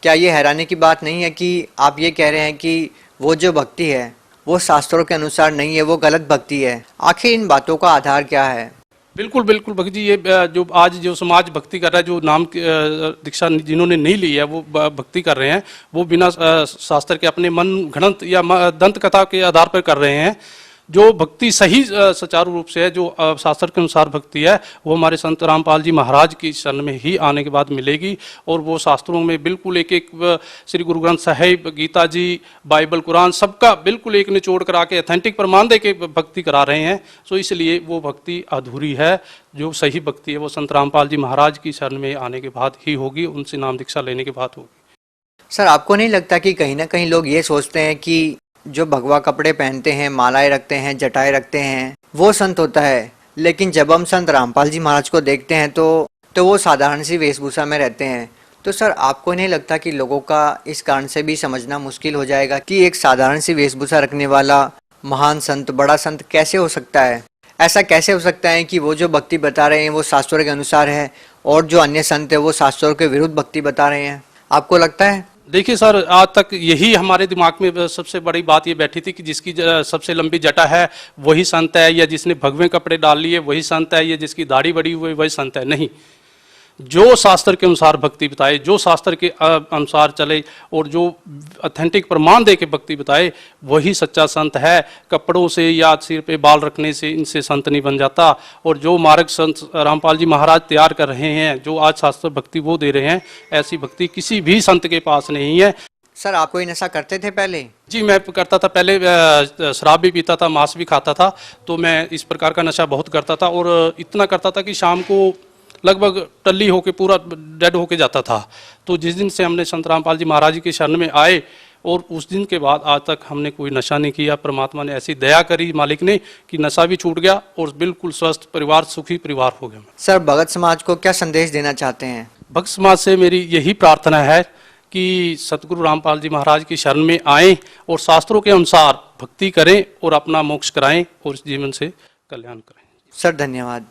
[SPEAKER 4] क्या ये हैरानी की बात नहीं है कि आप ये कह रहे हैं कि वो जो भक्ति है वो शास्त्रों के अनुसार नहीं है, वो गलत भक्ति है? आखिर इन बातों का आधार क्या है?
[SPEAKER 5] बिल्कुल बिल्कुल भक्त जी, ये जो आज जो समाज भक्ति कर रहा है, जो नाम दीक्षा जिन्होंने नहीं ली है वो भक्ति कर रहे हैं, वो बिना शास्त्र के अपने मन घड़ंत या दंत कथा के आधार पर कर रहे हैं। जो भक्ति सही सुचारू रूप से है, जो शास्त्र के अनुसार भक्ति है, वो हमारे संत रामपाल जी महाराज की शरण में ही आने के बाद मिलेगी। और वो शास्त्रों में बिल्कुल एक एक श्री गुरु ग्रंथ साहिब, गीता जी, बाइबल, कुरान, सबका बिल्कुल एक निचोड़ करा के ऑथेंटिक प्रमाण दे के भक्ति करा रहे हैं। सो इसलिए वो भक्ति अधूरी है। जो सही भक्ति है वो संत रामपाल जी महाराज की शरण में आने के बाद ही होगी, उनसे नाम दीक्षा लेने के बाद होगी।
[SPEAKER 4] सर आपको नहीं लगता कि कहीं ना कहीं लोग ये सोचते हैं कि जो भगवा कपड़े पहनते हैं, मालाएं रखते हैं, जटाएं रखते हैं, वो संत होता है, लेकिन जब हम संत रामपाल जी महाराज को देखते हैं तो वो साधारण सी वेशभूषा में रहते हैं? तो सर आपको नहीं लगता कि लोगों का इस कारण से भी समझना मुश्किल हो जाएगा कि एक साधारण सी वेशभूषा रखने वाला महान संत, बड़ा संत कैसे हो सकता है? ऐसा कैसे हो सकता है कि वो जो भक्ति बता रहे हैं वो शास्त्रों के अनुसार है और जो अन्य संत है वो शास्त्रों के विरुद्ध भक्ति बता रहे हैं? आपको लगता है?
[SPEAKER 5] देखिए सर, आज तक यही हमारे दिमाग में सबसे बड़ी बात ये बैठी थी कि जिसकी सबसे लंबी जटा है वही संत है, या जिसने भगवे कपड़े डाल लिए वही संत है, या जिसकी दाढ़ी बड़ी हुई वही संत है। नहीं, जो शास्त्र के अनुसार भक्ति बताए, जो शास्त्र के अनुसार चले और जो ऑथेंटिक प्रमाण दे के भक्ति बताए वही सच्चा संत है। कपड़ों से या सिर पे बाल रखने से इनसे संत नहीं बन जाता। और जो मार्ग संत रामपाल जी महाराज तैयार कर रहे हैं, जो आज शास्त्र भक्ति वो दे रहे हैं, ऐसी भक्ति किसी भी संत के पास नहीं है।
[SPEAKER 4] सर आप कोई नशा करते थे पहले?
[SPEAKER 5] जी मैं करता था पहले, शराब भी पीता था, मांस भी खाता था, तो मैं इस प्रकार का नशा बहुत करता था। और इतना करता था कि शाम को लगभग टल्ली होके पूरा डेड होके जाता था। तो जिस दिन से हमने संत रामपाल जी महाराज की शरण में आए और उस दिन के बाद आज तक हमने कोई नशा नहीं किया। परमात्मा ने ऐसी दया करी मालिक ने कि नशा भी छूट गया और बिल्कुल स्वस्थ परिवार, सुखी परिवार हो गया।
[SPEAKER 4] सर भगत समाज को क्या संदेश देना चाहते हैं?
[SPEAKER 5] भक्त समाज से मेरी यही प्रार्थना है कि सतगुरु रामपाल जी महाराज की शरण में आएं और शास्त्रों के अनुसार भक्ति करें और अपना मोक्ष कराएं और इस जीवन से कल्याण करें।
[SPEAKER 4] सर धन्यवाद।